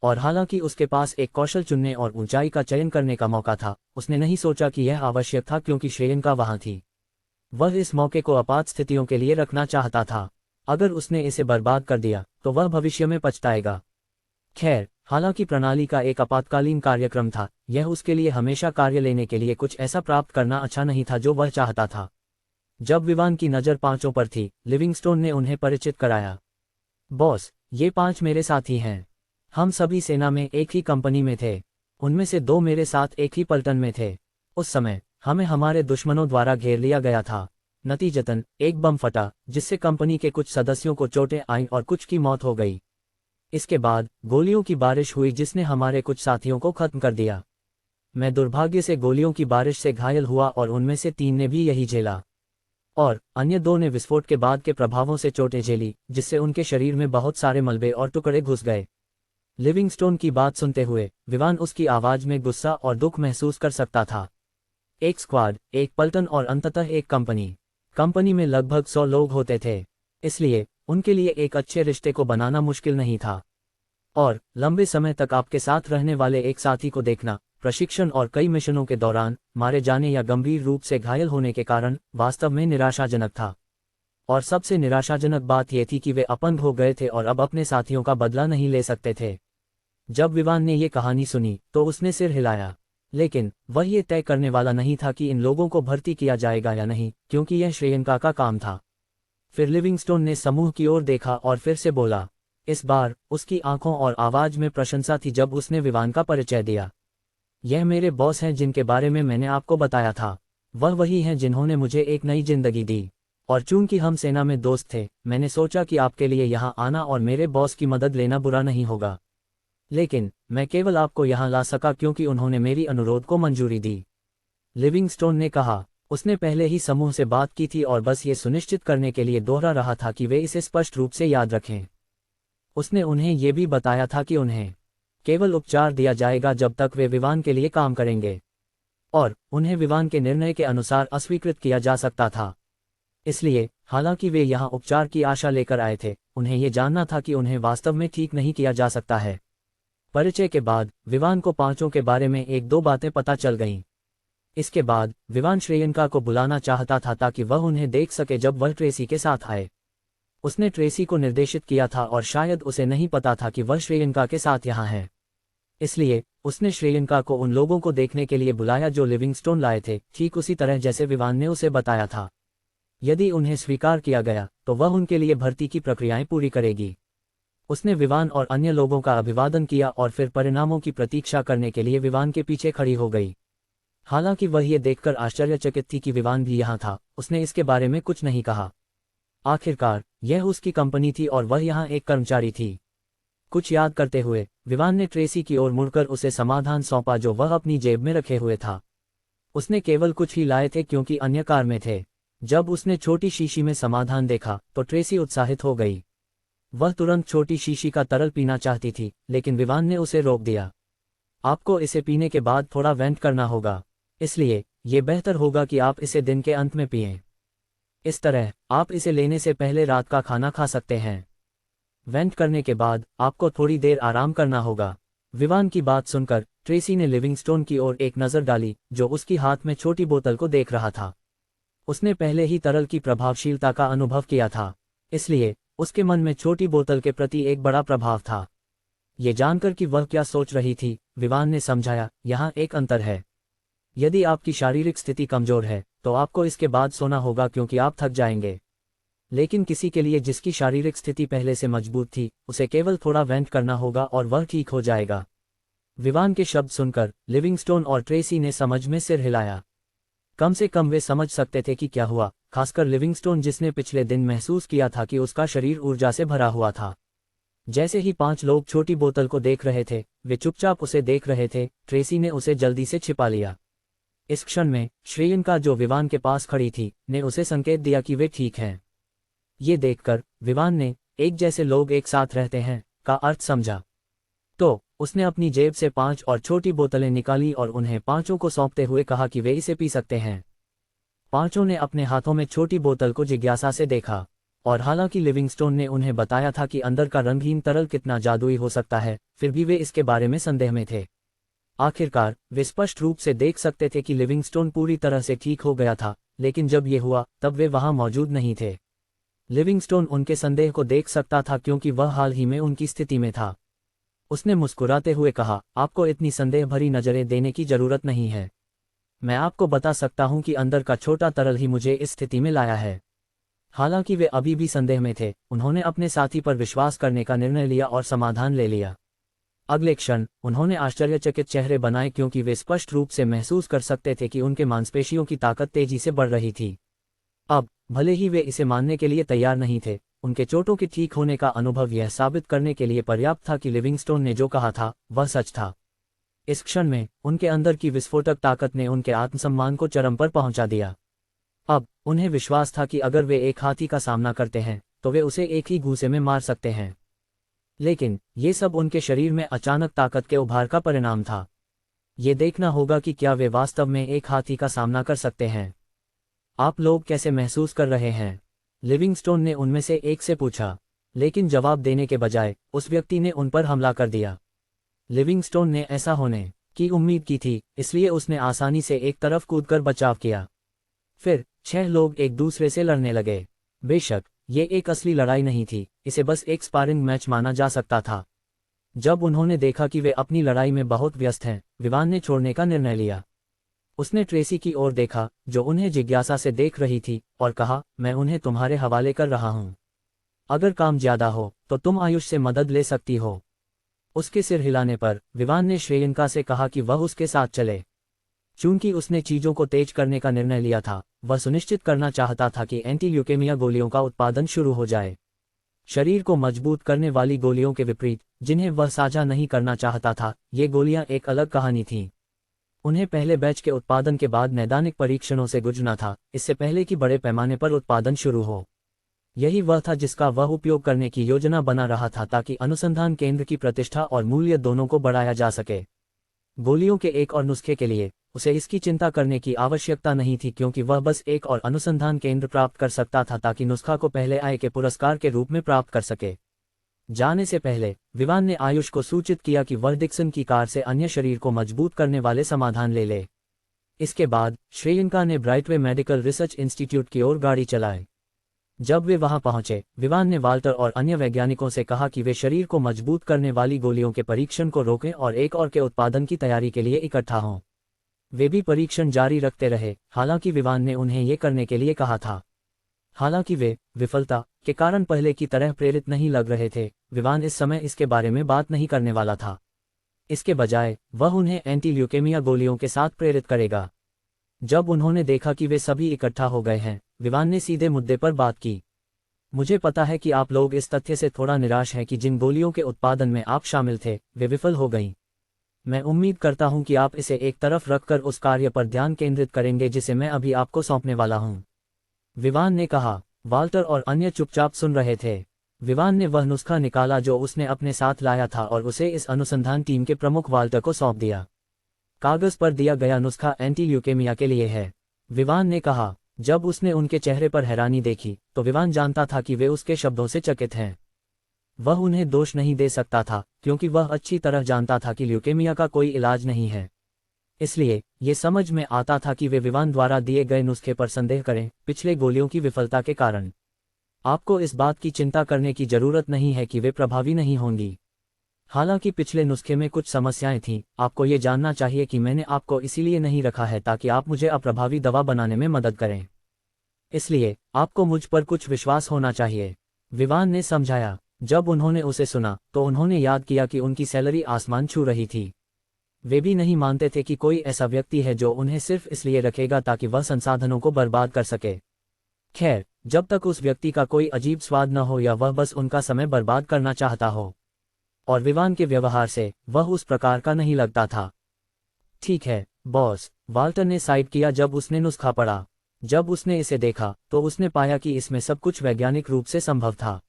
और हालांकि उसके पास एक कौशल चुनने और ऊंचाई का चयन करने का मौका था, उसने नहीं सोचा कि यह आवश्यक था क्योंकि श्रेयंका वहां थी। वह इस मौके को आपात स्थितियों के लिए रखना चाहता था। अगर उसने इसे बर्बाद कर दिया तो वह भविष्य में पछताएगा। खैर, हालांकि प्रणाली का एक आपातकालीन कार्यक्रम था, यह उसके लिए हमेशा कार्य लेने के लिए कुछ ऐसा प्राप्त करना अच्छा नहीं था जो वह चाहता था। जब विवान की नज़र 5 पर थी, लिविंगस्टोन ने उन्हें परिचित कराया। बॉस, ये 5 मेरे साथी हैं। हम सभी सेना में एक ही कंपनी में थे। उनमें से 2 मेरे साथ एक ही पलटन में थे। उस समय हमें हमारे दुश्मनों द्वारा घेर लिया गया था। नतीजतन एक बम फटा जिससे कंपनी के कुछ सदस्यों को चोटें आईं और कुछ की मौत हो गई। इसके बाद गोलियों की बारिश हुई जिसने हमारे कुछ साथियों को खत्म कर दिया। मैं दुर्भाग्य से गोलियों की बारिश से घायल हुआ और उनमें से 3 ने भी यही झेला, और अन्य 2 ने विस्फोट के बाद के प्रभावों से चोटें झेली जिससे उनके शरीर में बहुत सारे मलबे और टुकड़े घुस गए। लिविंगस्टोन की बात सुनते हुए विवान उसकी आवाज में गुस्सा और दुख महसूस कर सकता था। एक स्क्वाड, एक पलटन और अंततः एक कंपनी में लगभग 100 लोग होते थे, इसलिए उनके लिए एक अच्छे रिश्ते को बनाना मुश्किल नहीं था। और लंबे समय तक आपके साथ रहने वाले एक साथी को देखना, प्रशिक्षण और कई मिशनों के दौरान मारे जाने या गंभीर रूप से घायल होने के कारण वास्तव में निराशाजनक था। और सबसे निराशाजनक बात यह थी कि वे अपंग हो गए थे और अब अपने साथियों का बदला नहीं ले सकते थे। जब विवान ने ये कहानी सुनी तो उसने सिर हिलाया, लेकिन वह ये तय करने वाला नहीं था कि इन लोगों को भर्ती किया जाएगा या नहीं, क्योंकि यह श्रेयंका का काम था। फिर लिविंगस्टोन ने समूह की ओर देखा और फिर से बोला। इस बार उसकी आंखों और आवाज में प्रशंसा थी जब उसने विवान का परिचय दिया। यह मेरे बॉस हैं जिनके बारे में मैंने आपको बताया था। वह वही हैं जिन्होंने मुझे एक नई जिंदगी दी। और चूंकि हम सेना में दोस्त थे, मैंने सोचा कि आपके लिए यहाँ आना और मेरे बॉस की मदद लेना बुरा नहीं होगा। लेकिन मैं केवल आपको यहाँ ला सका क्योंकि उन्होंने मेरी अनुरोध को मंजूरी दी। लिविंगस्टोन ने कहा। उसने पहले ही समूह से बात की थी और बस ये सुनिश्चित करने के लिए दोहरा रहा था कि वे इसे स्पष्ट रूप से याद रखें। उसने उन्हें ये भी बताया था कि उन्हें केवल उपचार दिया जाएगा जब तक वे विवान के लिए काम करेंगे, और उन्हें विवान के निर्णय के अनुसार अस्वीकृत किया जा सकता था। इसलिए हालांकि वे यहाँ उपचार की आशा लेकर आए थे, उन्हें ये जानना था कि उन्हें वास्तव में ठीक नहीं किया जा सकता है। परिचय के बाद विवान को पांचों के बारे में एक दो बातें पता चल गईं। इसके बाद विवान श्रेयंका को बुलाना चाहता था ताकि वह उन्हें देख सके जब वह ट्रेसी के साथ आए। उसने ट्रेसी को निर्देशित किया था और शायद उसे नहीं पता था कि वह श्रेयंका के साथ यहाँ है। इसलिए उसने श्रेयंका को उन लोगों को देखने के लिए बुलाया जो लिविंगस्टोन लाए थे, ठीक उसी तरह जैसे विवान ने उसे बताया था। यदि उन्हें स्वीकार किया गया तो वह उनके लिए भर्ती की प्रक्रियाएं पूरी करेगी। उसने विवान और अन्य लोगों का अभिवादन किया और फिर परिणामों की प्रतीक्षा करने के लिए विवान के पीछे खड़ी हो गई। हालांकि वह ये देखकर आश्चर्यचकित थी कि विवान भी यहाँ था, उसने इसके बारे में कुछ नहीं कहा। आखिरकार यह उसकी कंपनी थी और वह यहाँ एक कर्मचारी थी। कुछ याद करते हुए विवान ने ट्रेसी की ओर मुड़कर उसे समाधान सौंपा जो वह अपनी जेब में रखे हुए था। उसने केवल कुछ ही लाए थे क्योंकि अन्य कार में थे। जब उसने छोटी शीशी में समाधान देखा तो ट्रेसी उत्साहित हो गई। वह तुरंत छोटी शीशी का तरल पीना चाहती थी, लेकिन विवान ने उसे रोक दिया। आपको इसे पीने के बाद थोड़ा वेंट करना होगा, इसलिए ये बेहतर होगा कि आप इसे दिन के अंत में पिएं। इस तरह आप इसे लेने से पहले रात का खाना खा सकते हैं। वेंट करने के बाद आपको थोड़ी देर आराम करना होगा। विवान की बात सुनकर ट्रेसी ने लिविंगस्टोन की ओर एक नज़र डाली जो उसकी हाथ में छोटी बोतल को देख रहा था। उसने पहले ही तरल की प्रभावशीलता का अनुभव किया था, इसलिए उसके मन में छोटी बोतल के प्रति एक बड़ा प्रभाव था। ये जानकर कि वह क्या सोच रही थी, विवान ने समझाया, यहाँ एक अंतर है। यदि आपकी शारीरिक स्थिति कमजोर है तो आपको इसके बाद सोना होगा क्योंकि आप थक जाएंगे। लेकिन किसी के लिए जिसकी शारीरिक स्थिति पहले से मजबूत थी, उसे केवल थोड़ा वेंट करना होगा और वह ठीक हो जाएगा। विवान के शब्द सुनकर लिविंगस्टोन और ट्रेसी ने समझ में सिर हिलाया। कम से कम वे समझ सकते थे कि क्या हुआ, खासकर लिविंगस्टोन जिसने पिछले दिन महसूस किया था कि उसका शरीर ऊर्जा से भरा हुआ था। जैसे ही 5 लोग छोटी बोतल को देख रहे थे, वे चुपचाप उसे देख रहे थे। ट्रेसी ने उसे जल्दी से छिपा लिया। इस क्षण में श्रेयंका जो विवान के पास खड़ी थी ने उसे संकेत दिया कि वे ठीक हैं। ये देखकर विवान ने एक जैसे लोग एक साथ रहते हैं का अर्थ समझा। तो उसने अपनी जेब से 5 और छोटी बोतलें निकाली और उन्हें पांचों को सौंपते हुए कहा कि वे इसे पी सकते हैं। पांचों ने अपने हाथों में छोटी बोतल को जिज्ञासा से देखा, और हालांकि लिविंगस्टोन ने उन्हें बताया था कि अंदर का रंगहीन तरल कितना जादुई हो सकता है, फिर भी वे इसके बारे में संदेह में थे। आखिरकार वे स्पष्ट रूप से देख सकते थे कि लिविंगस्टोन पूरी तरह से ठीक हो गया था, लेकिन जब ये हुआ तब वे वहां मौजूद नहीं थे। लिविंगस्टोन उनके संदेह को देख सकता था क्योंकि वह हाल ही में उनकी स्थिति में था। उसने मुस्कुराते हुए कहा, आपको इतनी संदेह भरी नजरें देने की जरूरत नहीं है। मैं आपको बता सकता हूं कि अंदर का छोटा तरल ही मुझे इस स्थिति में लाया है। हालांकि वे अभी भी संदेह में थे, उन्होंने अपने साथी पर विश्वास करने का निर्णय लिया और समाधान ले लिया। अगले क्षण उन्होंने आश्चर्यचकित चेहरे बनाए क्योंकि वे स्पष्ट रूप से महसूस कर सकते थे कि उनके मांसपेशियों की ताकत तेजी से बढ़ रही थी। अब भले ही वे इसे मानने के लिए तैयार नहीं थे, उनके चोटों के ठीक होने का अनुभव यह साबित करने के लिए पर्याप्त था कि लिविंगस्टोन ने जो कहा था वह सच था। इस क्षण में उनके अंदर की विस्फोटक ताकत ने उनके आत्मसम्मान को चरम पर पहुंचा दिया। अब उन्हें विश्वास था कि अगर वे एक हाथी का सामना करते हैं तो वे उसे एक ही घूंसे में मार सकते हैं। लेकिन ये सब उनके शरीर में अचानक ताकत के उभार का परिणाम था। ये देखना होगा कि क्या वे वास्तव में एक हाथी का सामना कर सकते हैं। आप लोग कैसे महसूस कर रहे हैं? लिविंगस्टोन ने उनमें से एक से पूछा, लेकिन जवाब देने के बजाय उस व्यक्ति ने उन पर हमला कर दिया। लिविंगस्टोन ने ऐसा होने की उम्मीद की थी, इसलिए उसने आसानी से एक तरफ कूदकर बचाव किया। फिर 6 लोग एक दूसरे से लड़ने लगे। बेशक ये एक असली लड़ाई नहीं थी, इसे बस एक स्पारिंग मैच माना जा सकता था। जब उन्होंने देखा कि वे अपनी लड़ाई में बहुत व्यस्त हैं, विवान ने छोड़ने का निर्णय लिया। उसने ट्रेसी की ओर देखा, जो उन्हें जिज्ञासा से देख रही थी, और कहा, मैं उन्हें तुम्हारे हवाले कर रहा हूं। अगर काम ज्यादा हो तो तुम आयुष से मदद ले सकती हो। उसके सिर हिलाने पर विवान ने श्रेयंका से कहा कि वह उसके साथ चले। चूंकि उसने चीजों को तेज करने का निर्णय लिया था, वह सुनिश्चित करना चाहता था कि एंटी ल्यूकेमिया गोलियों का उत्पादन शुरू हो जाए। शरीर को मजबूत करने वाली गोलियों के विपरीत, जिन्हें वह साझा नहीं करना चाहता था, ये गोलियां एक अलग कहानी थीं। उन्हें पहले बैच के उत्पादन के बाद नैदानिक परीक्षणों से गुजरना था, इससे पहले कि बड़े पैमाने पर उत्पादन शुरू हो। यही वह था जिसका वह उपयोग करने की योजना बना रहा था, ताकि अनुसंधान केंद्र की प्रतिष्ठा और मूल्य दोनों को बढ़ाया जा सके। गोलियों के एक और नुस्खे के लिए उसे इसकी चिंता करने की आवश्यकता नहीं थी, क्योंकि वह बस एक और अनुसंधान केंद्र प्राप्त कर सकता था ताकि नुस्खा को पहले आय के पुरस्कार के रूप में प्राप्त कर सके। जाने से पहले विवान ने आयुष को सूचित किया कि वह डिक्सन की कार से अन्य शरीर को मजबूत करने वाले समाधान ले ले। इसके बाद श्रेयंका ने ब्राइटवे मेडिकल रिसर्च इंस्टीट्यूट की ओर गाड़ी चलाई। जब वे वहां पहुंचे, विवान ने वाल्टर और अन्य वैज्ञानिकों से कहा कि वे शरीर को मजबूत करने वाली गोलियों के परीक्षण को रोकें और एक और के उत्पादन की तैयारी के लिए इकट्ठा हों। वे भी परीक्षण जारी रखते रहे, हालांकि विवान ने उन्हें ये करने के लिए कहा था। हालांकि वे विफलता के कारण पहले की तरह प्रेरित नहीं लग रहे थे, विवान इस समय इसके बारे में बात नहीं करने वाला था। इसके बजाय वह उन्हें एंटी ल्यूकेमिया गोलियों के साथ प्रेरित करेगा। जब उन्होंने देखा कि वे सभी इकट्ठा हो गए हैं, विवान ने सीधे मुद्दे पर बात की। मुझे पता है कि आप लोग इस तथ्य से थोड़ा निराश हैं कि जिन गोलियों के उत्पादन में आप शामिल थे, वे विफल हो गईं। मैं उम्मीद करता हूं कि आप इसे एक तरफ रखकर उस कार्य पर ध्यान केंद्रित करेंगे जिसे मैं अभी आपको सौंपने वाला हूं। विवान ने कहा। वाल्टर और अन्य चुपचाप सुन रहे थे। विवान ने वह नुस्खा निकाला जो उसने अपने साथ लाया था और उसे इस अनुसंधान टीम के प्रमुख वाल्टर को सौंप दिया। कागज पर दिया गया नुस्खा एंटी ल्यूकेमिया के लिए है, विवान ने कहा। जब उसने उनके चेहरे पर हैरानी देखी, तो विवान जानता था कि वे उसके शब्दों से चकित हैं। वह उन्हें दोष नहीं दे सकता था, क्योंकि वह अच्छी तरह जानता था कि ल्यूकेमिया का कोई इलाज नहीं है। इसलिए ये समझ में आता था कि वे विवान द्वारा दिए गए नुस्खे पर संदेह करें, पिछले गोलियों की विफलता के कारण। आपको इस बात की चिंता करने की जरूरत नहीं है कि वे प्रभावी नहीं होंगी। हालांकि पिछले नुस्खे में कुछ समस्याएं थीं, आपको ये जानना चाहिए कि मैंने आपको इसीलिए नहीं रखा है ताकि आप मुझे अप्रभावी दवा बनाने में मदद करें। इसलिए आपको मुझ पर कुछ विश्वास होना चाहिए, विवान ने समझाया। जब उन्होंने उसे सुना, तो उन्होंने याद किया कि उनकी सैलरी आसमान छू रही थी। वे भी नहीं मानते थे कि कोई ऐसा व्यक्ति है जो उन्हें सिर्फ इसलिए रखेगा ताकि वह संसाधनों को बर्बाद कर सके। खैर, जब तक उस व्यक्ति का कोई अजीब स्वाद न हो या वह बस उनका समय बर्बाद करना चाहता हो। और विवान के व्यवहार से वह उस प्रकार का नहीं लगता था। ठीक है बॉस, वाल्टर ने साइड किया जब उसने नुस्खा पढ़ा। जब उसने इसे देखा, तो उसने पाया कि इसमें सब कुछ वैज्ञानिक रूप से संभव था।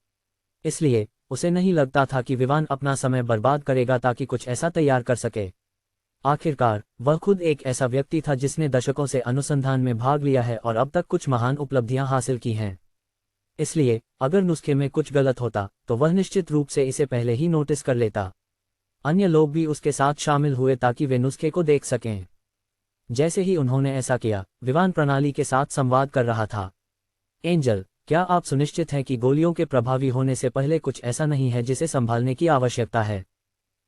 इसलिए उसे नहीं लगता था कि विवान अपना समय बर्बाद करेगा ताकि कुछ ऐसा तैयार कर सके। आखिरकार वह खुद एक ऐसा व्यक्ति था जिसने दशकों से अनुसंधान में भाग लिया है और अब तक कुछ महान उपलब्धियां हासिल की हैं। इसलिए अगर नुस्खे में कुछ गलत होता, तो वह निश्चित रूप से इसे पहले ही नोटिस कर लेता। अन्य लोग भी उसके साथ शामिल हुए ताकि वे नुस्खे को देख सकें। जैसे ही उन्होंने ऐसा किया, विवान प्रणाली के साथ संवाद कर रहा था। एंजल, क्या आप सुनिश्चित हैं कि गोलियों के प्रभावी होने से पहले कुछ ऐसा नहीं है जिसे संभालने की आवश्यकता है?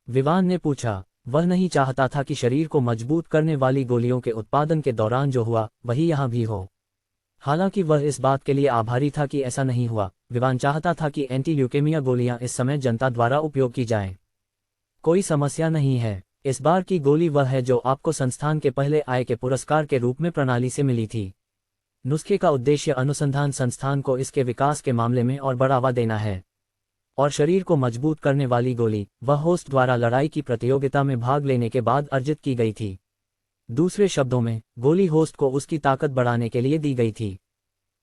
विवान ने पूछा। वह नहीं चाहता था कि शरीर को मजबूत करने वाली गोलियों के उत्पादन के दौरान जो हुआ, वही यहाँ भी हो। हालांकि वह इस बात के लिए आभारी था कि ऐसा नहीं हुआ। विवान चाहता था कि एंटी ल्यूकेमिया गोलियां इस समय जनता द्वारा उपयोग की जाएं। कोई समस्या नहीं है। इस बार की गोली वह है जो आपको संस्थान के पहले आय के पुरस्कार के रूप में प्रणाली से मिली थी। नुस्खे का उद्देश्य अनुसंधान संस्थान को इसके विकास के मामले में और बढ़ावा देना है। और शरीर को मजबूत करने वाली गोली वह होस्ट द्वारा लड़ाई की प्रतियोगिता में भाग लेने के बाद अर्जित की गई थी। दूसरे शब्दों में, गोली होस्ट को उसकी ताकत बढ़ाने के लिए दी गई थी।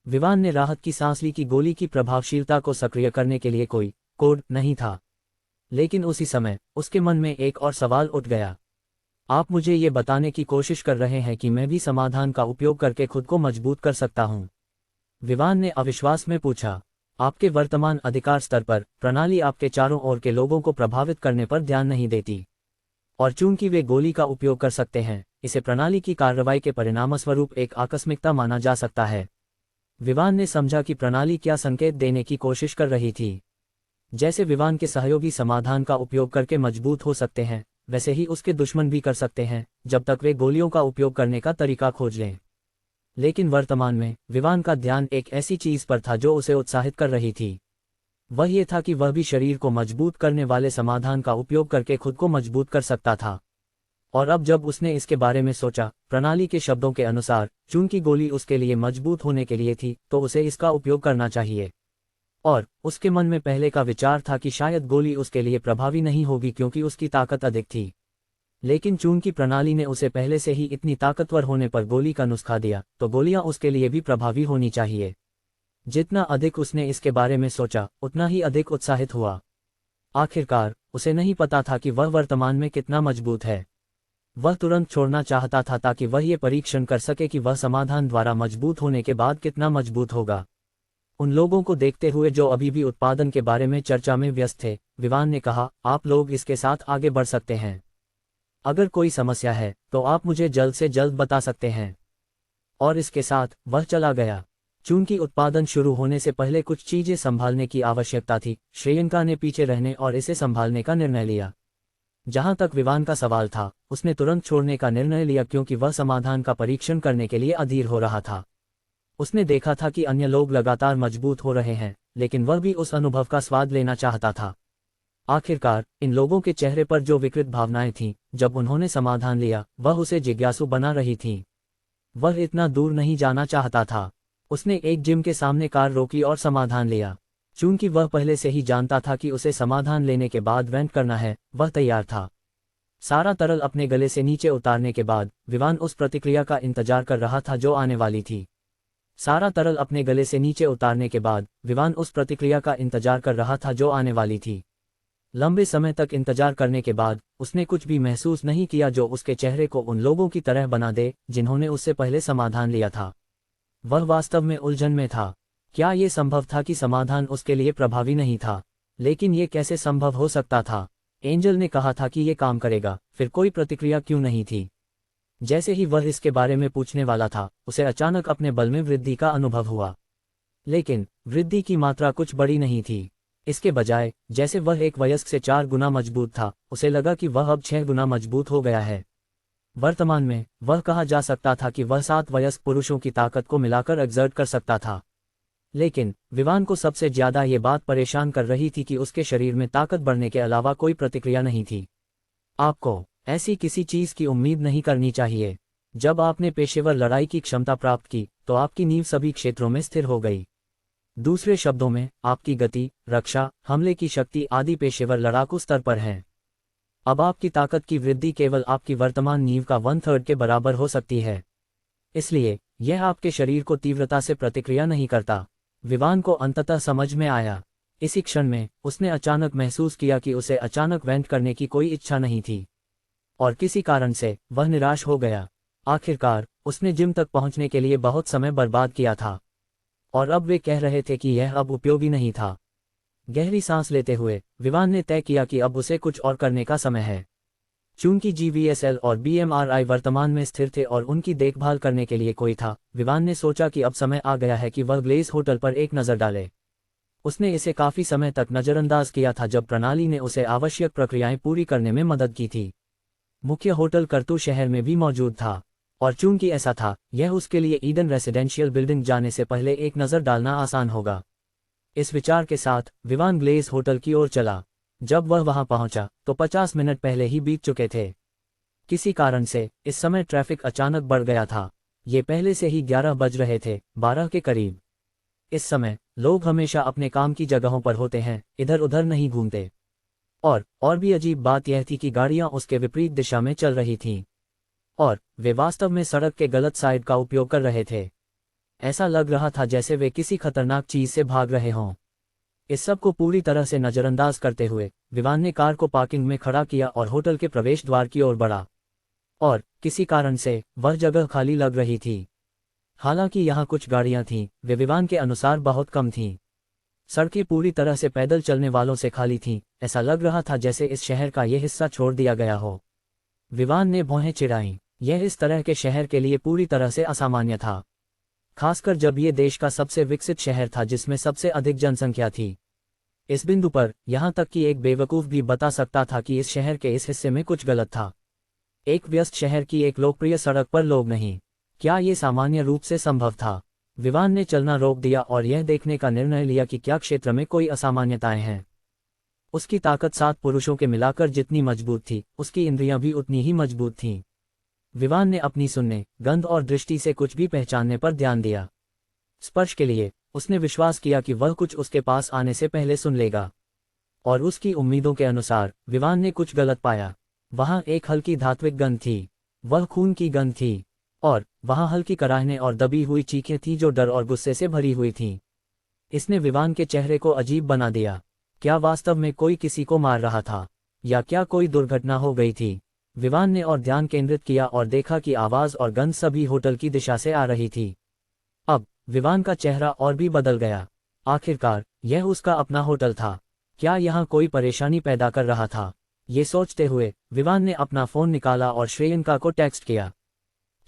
विवान ने राहत की सांस ली कि गोली की प्रभावशीलता को सक्रिय करने के लिए कोई कोड नहीं था। लेकिन उसी समय उसके मन में एक और सवाल उठ गया। आप मुझे ये बताने की कोशिश कर रहे हैं कि मैं भी समाधान का उपयोग करके खुद को मजबूत कर सकता हूँ? विवान ने अविश्वास में पूछा। आपके वर्तमान अधिकार स्तर पर प्रणाली आपके चारों ओर के लोगों को प्रभावित करने पर ध्यान नहीं देती, और चूंकि वे गोली का उपयोग कर सकते हैं, इसे प्रणाली की कार्रवाई के परिणामस्वरूप एक आकस्मिकता माना जा सकता है। विवान ने समझा कि प्रणाली क्या संकेत देने की कोशिश कर रही थी। जैसे विवान के सहयोगी समाधान का उपयोग करके मजबूत हो सकते हैं, वैसे ही उसके दुश्मन भी कर सकते हैं, जब तक वे गोलियों का उपयोग करने का तरीका खोज लें। लेकिन वर्तमान में विवान का ध्यान एक ऐसी चीज पर था जो उसे उत्साहित कर रही थी। वह ये था कि वह भी शरीर को मजबूत करने वाले समाधान का उपयोग करके खुद को मजबूत कर सकता था। और अब जब उसने इसके बारे में सोचा, प्रणाली के शब्दों के अनुसार चूंकि गोली उसके लिए मजबूत होने के लिए थी, तो उसे इसका उपयोग करना चाहिए। और उसके मन में पहले का विचार था कि शायद गोली उसके लिए प्रभावी नहीं होगी क्योंकि उसकी ताकत अधिक थी। लेकिन चूंकि प्रणाली ने उसे पहले से ही इतनी ताकतवर होने पर गोली का नुस्खा दिया, तो गोलियां उसके लिए भी प्रभावी होनी चाहिए। जितना अधिक उसने इसके बारे में सोचा, उतना ही अधिक उत्साहित हुआ। आखिरकार उसे नहीं पता था कि वह वर्तमान में कितना मजबूत है। वह तुरंत छोड़ना चाहता था ताकि वह ये परीक्षण कर सके कि वह समाधान द्वारा मजबूत होने के बाद कितना मजबूत होगा। उन लोगों को देखते हुए जो अभी भी उत्पादन के बारे में चर्चा में व्यस्त थे, विवान ने कहा, आप लोग इसके साथ आगे बढ़ सकते हैं। अगर कोई समस्या है तो आप मुझे जल्द से जल्द बता सकते हैं। और इसके साथ वह चला गया। चूंकि उत्पादन शुरू होने से पहले कुछ चीजें संभालने की आवश्यकता थी, श्रेयंका ने पीछे रहने और इसे संभालने का निर्णय लिया। जहां तक विवान का सवाल था, उसने तुरंत छोड़ने का निर्णय लिया क्योंकि वह समाधान का परीक्षण करने के लिए अधीर हो रहा था। उसने देखा था कि अन्य लोग लगातार मजबूत हो रहे हैं, लेकिन वह भी उस अनुभव का स्वाद लेना चाहता था। आखिरकार इन लोगों के चेहरे पर जो विकृत भावनाएं थीं, जब उन्होंने समाधान लिया, वह उसे जिज्ञासु बना रही थीं। वह इतना दूर नहीं जाना चाहता था। उसने एक जिम के सामने कार रोकी और समाधान लिया। चूंकि वह पहले से ही जानता था कि उसे समाधान लेने के बाद वेंट करना है, वह तैयार था। सारा तरल अपने गले से नीचे उतारने के बाद विवान उस प्रतिक्रिया का इंतजार कर रहा था जो आने वाली थी। सारा तरल अपने गले से नीचे उतारने के बाद विवान उस प्रतिक्रिया का इंतजार कर रहा था जो आने वाली थी। लंबे समय तक इंतजार करने के बाद उसने कुछ भी महसूस नहीं किया जो उसके चेहरे को उन लोगों की तरह बना दे जिन्होंने उससे पहले समाधान लिया था। वह वास्तव में उलझन में था। क्या ये संभव था कि समाधान उसके लिए प्रभावी नहीं था? लेकिन ये कैसे संभव हो सकता था? एंजल ने कहा था कि ये काम करेगा, फिर कोई प्रतिक्रिया क्यों नहीं थी? जैसे ही वह इसके बारे में पूछने वाला था, उसे अचानक अपने बल में वृद्धि का अनुभव हुआ। लेकिन वृद्धि की मात्रा कुछ बड़ी नहीं थी। इसके बजाय जैसे वह एक वयस्क से 4 गुना मजबूत था, उसे लगा कि वह अब 6 गुना मजबूत हो गया है। वर्तमान में वह कहा जा सकता था कि वह 7 वयस्क पुरुषों की ताकत को मिलाकर एक्सर्ट कर सकता था। लेकिन विवान को सबसे ज्यादा ये बात परेशान कर रही थी कि उसके शरीर में ताकत बढ़ने के अलावा कोई प्रतिक्रिया नहीं थी। आपको ऐसी किसी चीज की उम्मीद नहीं करनी चाहिए। जब आपने पेशेवर लड़ाई की क्षमता प्राप्त की, तो आपकी नींव सभी क्षेत्रों में स्थिर हो गई। दूसरे शब्दों में, आपकी गति, रक्षा, हमले की शक्ति आदि पेशेवर लड़ाकू स्तर पर हैं। अब आपकी ताकत की वृद्धि केवल आपकी वर्तमान नींव का 1/3 के बराबर हो सकती है। इसलिए यह आपके शरीर को तीव्रता से प्रतिक्रिया नहीं करता। विवान को अंततः समझ में आया। इसी क्षण में उसने अचानक महसूस किया कि उसे अचानक वेंट करने की कोई इच्छा नहीं थी, और किसी कारण से वह निराश हो गया। आखिरकार उसने जिम तक पहुंचने के लिए बहुत समय बर्बाद किया था, और अब वे कह रहे थे कि यह अब उपयोगी नहीं था। गहरी सांस लेते हुए विवान ने तय किया कि अब उसे कुछ और करने का समय है। चूंकि GVSL और BMRI वर्तमान में स्थिर थे और उनकी देखभाल करने के लिए कोई था, विवान ने सोचा कि अब समय आ गया है कि वह ग्लेज होटल पर एक नज़र डाले। उसने इसे काफी समय तक नज़रअंदाज किया था जब प्रणाली ने उसे आवश्यक प्रक्रियाएं पूरी करने में मदद की थी। मुख्य होटल कर्तू शहर में भी मौजूद था, और चूंकि ऐसा था, यह उसके लिए ईडन रेसिडेंशियल बिल्डिंग जाने से पहले एक नज़र डालना आसान होगा। इस विचार के साथ विवान ग्लेज होटल की ओर चला। जब वह वहां पहुंचा तो 50 मिनट पहले ही बीत चुके थे। किसी कारण से इस समय ट्रैफिक अचानक बढ़ गया था। ये पहले से ही 11 बज रहे थे, 12 के करीब। इस समय लोग हमेशा अपने काम की जगहों पर होते हैं, इधर उधर नहीं घूमते। और भी अजीब बात यह थी कि गाड़ियां उसके विपरीत दिशा में चल रही थीं, और वे वास्तव में सड़क के गलत साइड का उपयोग कर रहे थे। ऐसा लग रहा था जैसे वे किसी खतरनाक चीज से भाग रहे हों। इस सब को पूरी तरह से नजरअंदाज करते हुए विवान ने कार को पार्किंग में खड़ा किया और होटल के प्रवेश द्वार की ओर बढ़ा। और किसी कारण से वह जगह खाली लग रही थी। हालांकि यहाँ कुछ गाड़ियां थीं, वे विवान के अनुसार बहुत कम थीं। सड़कें पूरी तरह से पैदल चलने वालों से खाली थीं, ऐसा लग रहा था जैसे इस शहर का यह हिस्सा छोड़ दिया गया हो। विवान ने भौहें चिढ़ाईं। यह इस तरह के शहर के लिए पूरी तरह से असामान्य था, खासकर जब ये देश का सबसे विकसित शहर था जिसमें सबसे अधिक जनसंख्या थी। इस बिंदु पर यहाँ तक कि एक बेवकूफ़ भी बता सकता था कि इस शहर के इस हिस्से में कुछ गलत था। एक व्यस्त शहर की एक लोकप्रिय सड़क पर लोग नहीं, क्या ये सामान्य रूप से संभव था? विवान ने चलना रोक दिया और यह देखने का निर्णय लिया कि क्या क्षेत्र में कोई असामान्यताएं हैं। उसकी ताकत 7 पुरुषों के मिलाकर जितनी मजबूत थी, उसकी इंद्रियां भी उतनी ही मजबूत थीं। विवान ने अपनी सुनने, गंध और दृष्टि से कुछ भी पहचानने पर ध्यान दिया। स्पर्श के लिए उसने विश्वास किया कि वह कुछ उसके पास आने से पहले सुन लेगा। और उसकी उम्मीदों के अनुसार विवान ने कुछ गलत पाया। वहां एक हल्की धात्विक गंध थी, वह खून की गंध थी। और वहां हल्की कराहने और दबी हुई चीखें थीं जो डर और गुस्से से भरी हुई थीं। इसने विवान के चेहरे को अजीब बना दिया। क्या वास्तव में कोई किसी को मार रहा था, या क्या कोई दुर्घटना हो गई थी? विवान ने और ध्यान केंद्रित किया और देखा कि आवाज और गंध सभी होटल की दिशा से आ रही थी। अब विवान का चेहरा और भी बदल गया। आखिरकार यह उसका अपना होटल था। क्या यहाँ कोई परेशानी पैदा कर रहा था? ये सोचते हुए विवान ने अपना फोन निकाला और श्रेयंका को टेक्स्ट किया।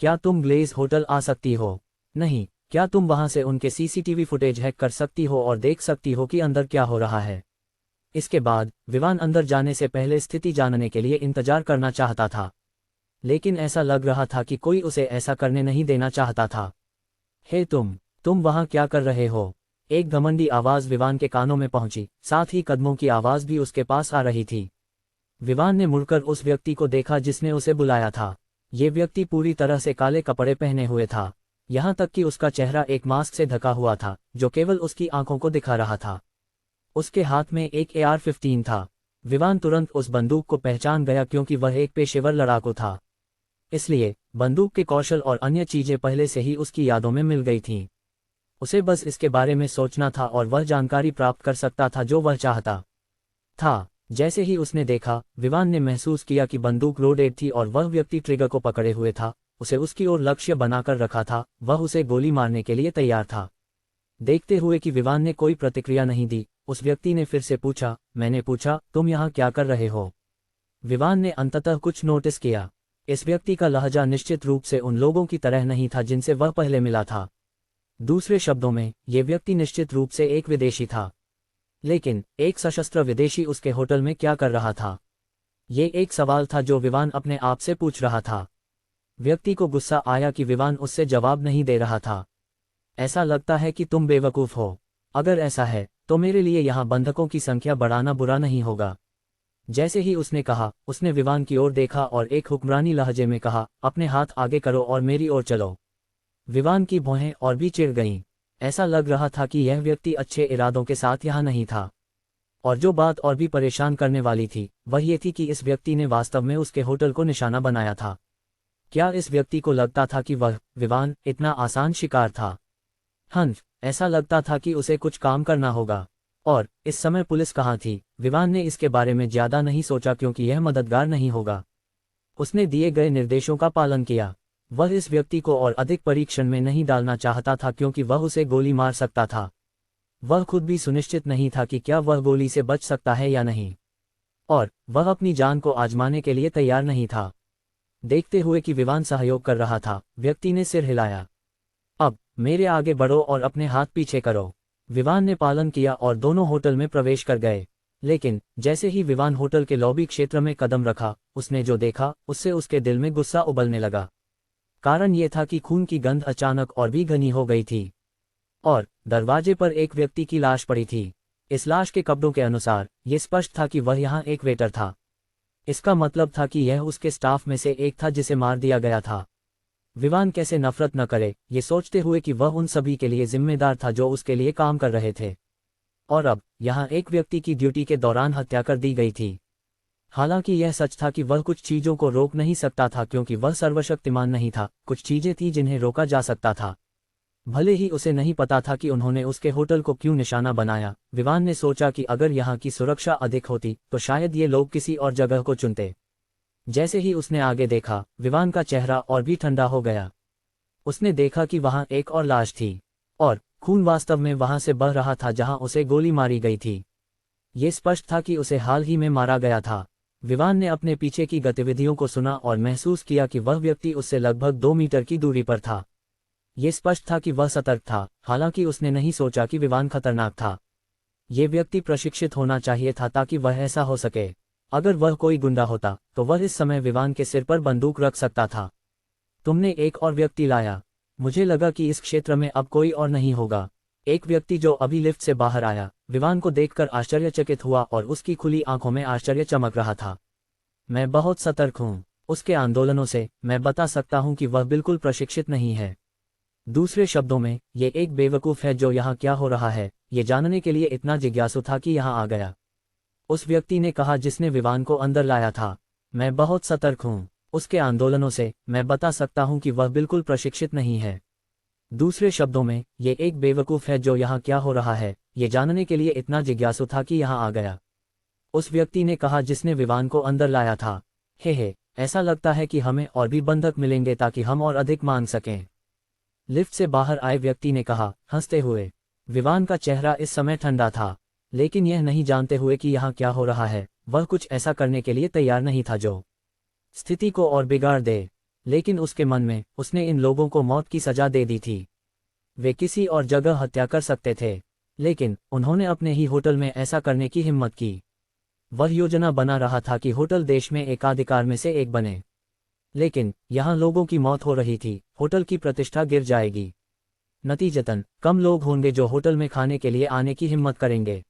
क्या तुम ग्लेज होटल आ सकती हो? नहीं, क्या तुम वहां से उनके सीसीटीवी फुटेज हैक कर सकती हो और देख सकती हो कि अंदर क्या हो रहा है? इसके बाद विवान अंदर जाने से पहले स्थिति जानने के लिए इंतजार करना चाहता था, लेकिन ऐसा लग रहा था कि कोई उसे ऐसा करने नहीं देना चाहता था। हे तुम वहां क्या कर रहे हो? एक घमंडी आवाज विवान के कानों में पहुंची, साथ ही कदमों की आवाज भी उसके पास आ रही थी। विवान ने मुड़कर उस व्यक्ति को देखा जिसने उसे बुलाया था। ये व्यक्ति पूरी तरह से काले कपड़े पहने हुए था, यहाँ तक कि उसका चेहरा एक मास्क से ढका हुआ था जो केवल उसकी आंखों को दिखा रहा था। उसके हाथ में एक AR-15 था। विवान तुरंत उस बंदूक को पहचान गया क्योंकि वह एक पेशेवर लड़ाकू था, इसलिए बंदूक के कौशल और अन्य चीजें पहले से ही उसकी यादों में मिल गई थीं। उसे बस इसके बारे में सोचना था और वह जानकारी प्राप्त कर सकता था जो वह चाहता था। जैसे ही उसने देखा, विवान ने महसूस किया कि बंदूक लोडेड थी और वह व्यक्ति ट्रिगर को पकड़े हुए था, उसे उसकी ओर लक्ष्य बनाकर रखा था, वह उसे गोली मारने के लिए तैयार था। देखते हुए कि विवान ने कोई प्रतिक्रिया नहीं दी, उस व्यक्ति ने फिर से पूछा, मैंने पूछा, तुम यहाँ क्या कर रहे हो? विवान ने अंततः कुछ नोटिस किया। इस व्यक्ति का लहजा निश्चित रूप से उन लोगों की तरह नहीं था जिनसे वह पहले मिला था। दूसरे शब्दों में, ये व्यक्ति निश्चित रूप से एक विदेशी था। लेकिन एक सशस्त्र विदेशी उसके होटल में क्या कर रहा था? ये एक सवाल था जो विवान अपने आप से पूछ रहा था। व्यक्ति को गुस्सा आया कि विवान उससे जवाब नहीं दे रहा था। ऐसा लगता है कि तुम बेवकूफ़ हो। अगर ऐसा है तो मेरे लिए यहाँ बंधकों की संख्या बढ़ाना बुरा नहीं होगा। जैसे ही उसने कहा, उसने विवान की ओर देखा और एक हुक्मरानी लहजे में कहा, अपने हाथ आगे करो और मेरी ओर चलो। विवान की भौहें और भी चिढ़ गईं। ऐसा लग रहा था कि यह व्यक्ति अच्छे इरादों के साथ यहाँ नहीं था। और जो बात और भी परेशान करने वाली थी, वह ये थी कि इस व्यक्ति ने वास्तव में उसके होटल को निशाना बनाया था। क्या इस व्यक्ति को लगता था कि वह, विवान, इतना आसान शिकार था? ऐसा लगता था कि उसे कुछ काम करना होगा। और इस समय पुलिस कहाँ थी? विवान ने इसके बारे में ज्यादा नहीं सोचा क्योंकि यह मददगार नहीं होगा। उसने दिए गए निर्देशों का पालन किया। वह इस व्यक्ति को और अधिक परीक्षण में नहीं डालना चाहता था क्योंकि वह उसे गोली मार सकता था। वह खुद भी सुनिश्चित नहीं था कि क्या वह गोली से बच सकता है या नहीं, और वह अपनी जान को आजमाने के लिए तैयार नहीं था। देखते हुए कि विवान सहयोग कर रहा था, व्यक्ति ने सिर हिलाया। अब मेरे आगे बढ़ो और अपने हाथ पीछे करो। विवान ने पालन किया और दोनों होटल में प्रवेश कर गए। लेकिन जैसे ही विवान होटल के लॉबी क्षेत्र में कदम रखा, उसने जो देखा उससे उसके दिल में गुस्सा उबलने लगा। कारण ये था कि खून की गंध अचानक और भी घनी हो गई थी, और दरवाजे पर एक व्यक्ति की लाश पड़ी थी। इस लाश के कपड़ों के अनुसार ये स्पष्ट था कि वह यहाँ एक वेटर था। इसका मतलब था कि यह उसके स्टाफ में से एक था जिसे मार दिया गया था। विवान कैसे नफरत न करे, ये सोचते हुए कि वह उन सभी के लिए जिम्मेदार था जो उसके लिए काम कर रहे थे, और अब यहाँ एक व्यक्ति की ड्यूटी के दौरान हत्या कर दी गई थी। हालांकि यह सच था कि वह कुछ चीजों को रोक नहीं सकता था क्योंकि वह सर्वशक्तिमान नहीं था। कुछ चीजें थीं जिन्हें रोका जा सकता था। भले ही उसे नहीं पता था कि उन्होंने उसके होटल को क्यों निशाना बनाया, विवान ने सोचा कि अगर यहाँ की सुरक्षा अधिक होती तो शायद ये लोग किसी और जगह को चुनते। जैसे ही उसने आगे देखा, विवान का चेहरा और भी ठंडा हो गया। उसने देखा कि वहां एक और लाश थी और खून वास्तव में वहां से बह रहा था जहां उसे गोली मारी गई थी। ये स्पष्ट था कि उसे हाल ही में मारा गया था। विवान ने अपने पीछे की गतिविधियों को सुना और महसूस किया कि वह व्यक्ति उससे लगभग 2 मीटर की दूरी पर था। ये स्पष्ट था कि वह सतर्क था, हालांकि उसने नहीं सोचा कि विवान खतरनाक था। ये व्यक्ति प्रशिक्षित होना चाहिए था ताकि वह ऐसा हो सके। अगर वह कोई गुंडा होता तो वह इस समय विवान के सिर पर बंदूक रख सकता था। तुमने एक और व्यक्ति लाया। मुझे लगा कि इस क्षेत्र में अब कोई और नहीं होगा। एक व्यक्ति जो अभी लिफ्ट से बाहर आया, विवान को देखकर आश्चर्यचकित हुआ और उसकी खुली आंखों में आश्चर्य चमक रहा था। मैं बहुत सतर्क हूं। उसके आंदोलनों से मैं बता सकता हूं कि वह बिल्कुल प्रशिक्षित नहीं है। दूसरे शब्दों में, ये एक बेवकूफ़ है जो यहाँ क्या हो रहा है ये जानने के लिए इतना जिज्ञासु था कि यहाँ आ गया। उस व्यक्ति ने कहा जिसने विवान को अंदर लाया था। मैं बहुत सतर्क हूँ। उसके आंदोलनों से मैं बता सकता हूँ कि वह बिल्कुल प्रशिक्षित नहीं है। दूसरे शब्दों में, ये एक बेवकूफ़ है जो यहाँ क्या हो रहा है ये जानने के लिए इतना जिज्ञासु था कि यहाँ आ गया। उस व्यक्ति ने कहा जिसने विवान को अंदर लाया था। हे, ऐसा लगता है कि हमें और भी बंधक मिलेंगे ताकि हम और अधिक मांग सकें। लिफ्ट से बाहर आए व्यक्ति ने कहा, हंसते हुए। विवान का चेहरा इस समय ठंडा था, लेकिन यह नहीं जानते हुए कि यहाँ क्या हो रहा है, वह कुछ ऐसा करने के लिए तैयार नहीं था जो स्थिति को और बिगाड़ दे। लेकिन उसके मन में उसने इन लोगों को मौत की सजा दे दी थी। वे किसी और जगह हत्या कर सकते थे, लेकिन उन्होंने अपने ही होटल में ऐसा करने की हिम्मत की। वह योजना बना रहा था कि होटल देश में एकाधिकार में से एक बने। लेकिन यहाँ लोगों की मौत हो रही थी, होटल की प्रतिष्ठा गिर जाएगी। नतीजतन कम लोग होंगे जो होटल में खाने के लिए आने की हिम्मत करेंगे।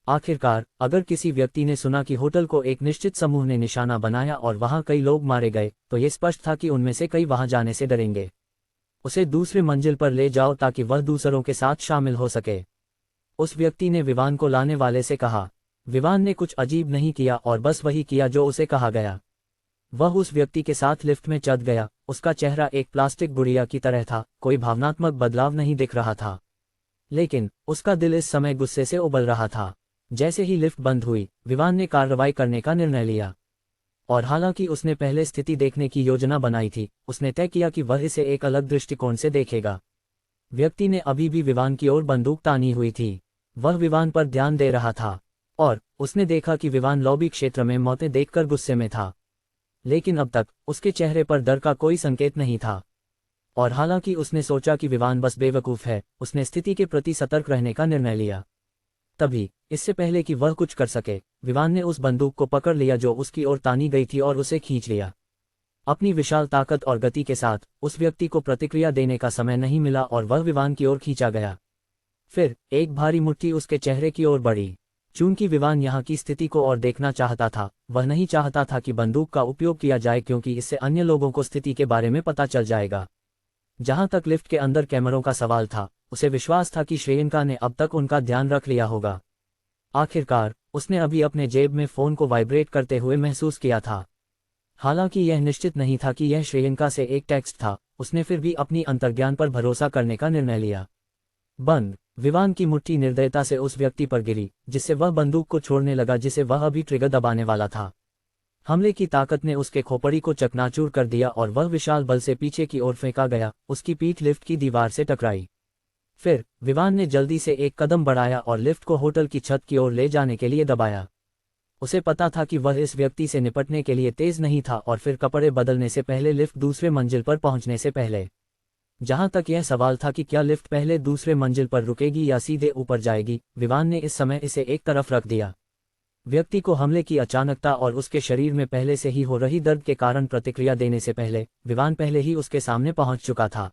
आखिरकार, अगर किसी व्यक्ति ने सुना कि होटल को एक निश्चित समूह ने निशाना बनाया और वहां कई लोग मारे गए, तो ये स्पष्ट था कि उनमें से कई वहां जाने से डरेंगे। उसे दूसरे मंजिल पर ले जाओ ताकि वह दूसरों के साथ शामिल हो सके। उस व्यक्ति ने विवान को लाने वाले से कहा। विवान ने कुछ अजीब नहीं किया और बस वही किया जो उसे कहा गया। वह उस व्यक्ति के साथ लिफ्ट में चढ़ गया। उसका चेहरा एक प्लास्टिक गुड़िया की तरह था, कोई भावनात्मक बदलाव नहीं दिख रहा था। लेकिन उसका दिल इस समय गुस्से से उबल रहा था। जैसे ही लिफ्ट बंद हुई, विवान ने कार्रवाई करने का निर्णय लिया। और हालांकि उसने पहले स्थिति देखने की योजना बनाई थी, उसने तय किया कि वह इसे एक अलग दृष्टिकोण से देखेगा। व्यक्ति ने अभी भी विवान की ओर बंदूक तानी हुई थी। वह विवान पर ध्यान दे रहा था और उसने देखा कि विवान लॉबी क्षेत्र में मौतें देखकर गुस्से में था। लेकिन अब तक उसके चेहरे पर डर का कोई संकेत नहीं था। और हालांकि उसने सोचा कि विवान बस बेवकूफ़ है, उसने स्थिति के प्रति सतर्क रहने का निर्णय लिया। तभी, इससे पहले कि वह कुछ कर सके, विवान ने उस बंदूक को पकड़ लिया जो उसकी ओर तानी गई थी और उसे खींच लिया। अपनी विशाल ताकत और गति के साथ उस व्यक्ति को प्रतिक्रिया देने का समय नहीं मिला और वह विवान की ओर खींचा गया। फिर एक भारी मुट्ठी उसके चेहरे की ओर बढ़ी। चूंकि विवान यहाँ की स्थिति को और देखना चाहता था, वह नहीं चाहता था कि बंदूक का उपयोग किया जाए क्योंकि इससे अन्य लोगों को स्थिति के बारे में पता चल जाएगा। जहां तक लिफ्ट के अंदर कैमरों का सवाल था, उसे विश्वास था कि श्रेयंका ने अब तक उनका ध्यान रख लिया होगा। आखिरकार, उसने अभी अपने जेब में फ़ोन को वाइब्रेट करते हुए महसूस किया था। हालांकि यह निश्चित नहीं था कि यह श्रेयंका से एक टेक्स्ट था, उसने फिर भी अपनी अंतर्ज्ञान पर भरोसा करने का निर्णय लिया। बंद। विवान की मुट्ठी निर्दयता से उस व्यक्ति पर गिरी, जिससे वह बंदूक को छोड़ने लगा जिसे वह अभी ट्रिगर दबाने वाला था। हमले की ताकत ने उसके खोपड़ी को चकनाचूर कर दिया और वह विशाल बल से पीछे की ओर फेंका गया। उसकी पीठ लिफ्ट की दीवार से टकराई। फिर विवान ने जल्दी से एक कदम बढ़ाया और लिफ्ट को होटल की छत की ओर ले जाने के लिए दबाया। उसे पता था कि वह इस व्यक्ति से निपटने के लिए तेज नहीं था और फिर कपड़े बदलने से पहले लिफ्ट दूसरे मंजिल पर पहुंचने से पहले। जहां तक यह सवाल था कि क्या लिफ्ट पहले दूसरे मंजिल पर रुकेगी या सीधे ऊपर जाएगी, विवान ने इस समय इसे एक तरफ रख दिया। व्यक्ति को हमले की अचानकता और उसके शरीर में पहले से ही हो रही दर्द के कारण प्रतिक्रिया देने से पहले विवान पहले ही उसके सामने पहुंच चुका था।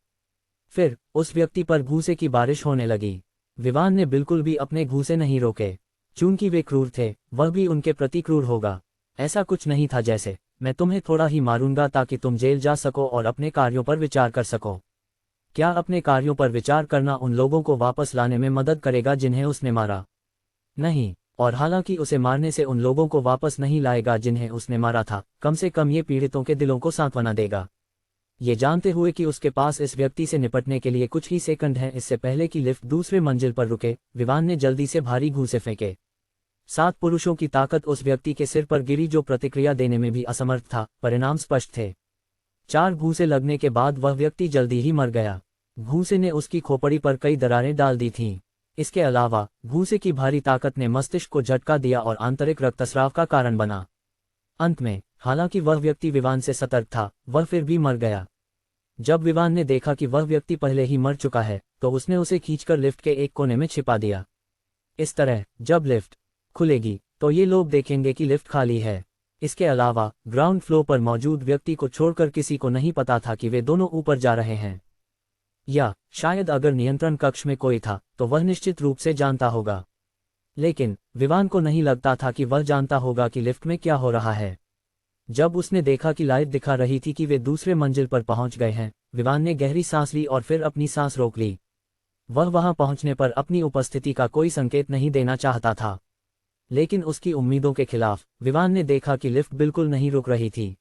फिर उस व्यक्ति पर घूंसे की बारिश होने लगी। विवान ने बिल्कुल भी अपने घूंसे नहीं रोके। चूंकि वे क्रूर थे, वह भी उनके प्रति क्रूर होगा। ऐसा कुछ नहीं था जैसे, मैं तुम्हें थोड़ा ही मारूंगा ताकि तुम जेल जा सको और अपने कार्यों पर विचार कर सको। क्या अपने कार्यों पर विचार करना उन लोगों को वापस लाने में मदद करेगा जिन्हें उसने मारा? नहीं। और हालांकि उसे मारने से उन लोगों को वापस नहीं लाएगा जिन्हें उसने मारा था, कम से कम ये पीड़ितों के दिलों को सांत्वना देगा। ये जानते हुए कि उसके पास इस व्यक्ति से निपटने के लिए कुछ ही सेकंड हैं इससे पहले कि लिफ्ट दूसरे मंजिल पर रुके, विवान ने जल्दी से भारी घूंसे फेंके। 7 पुरुषों की ताकत उस व्यक्ति के सिर पर गिरी जो प्रतिक्रिया देने में भी असमर्थ था। परिणाम स्पष्ट थे। 4 घूंसे लगने के बाद वह व्यक्ति जल्दी ही मर गया। घूंसे ने उसकी खोपड़ी पर कई दरारें डाल दी थीं। इसके अलावा घूंसे की भारी ताकत ने मस्तिष्क को झटका दिया और आंतरिक रक्तस्राव का कारण बना। अंत में, हालांकि वह व्यक्ति विवान से सतर्क था, वह फिर भी मर गया। जब विवान ने देखा कि वह व्यक्ति पहले ही मर चुका है, तो उसने उसे खींचकर लिफ्ट के एक कोने में छिपा दिया। इस तरह जब लिफ्ट खुलेगी तो ये लोग देखेंगे कि लिफ्ट खाली है। इसके अलावा ग्राउंड फ्लोर पर मौजूद व्यक्ति को छोड़कर किसी को नहीं पता था कि वे दोनों ऊपर जा रहे हैं। या शायद अगर नियंत्रण कक्ष में कोई था तो वह निश्चित रूप से जानता होगा, लेकिन विवान को नहीं लगता था कि वह जानता होगा कि लिफ्ट में क्या हो रहा है। जब उसने देखा कि लाइट दिखा रही थी कि वे दूसरे मंजिल पर पहुंच गए हैं, विवान ने गहरी सांस ली और फिर अपनी सांस रोक ली। वह वहां पहुंचने पर अपनी उपस्थिति का कोई संकेत नहीं देना चाहता था, लेकिन उसकी उम्मीदों के खिलाफ विवान ने देखा कि लिफ्ट बिल्कुल नहीं रुक रही थी।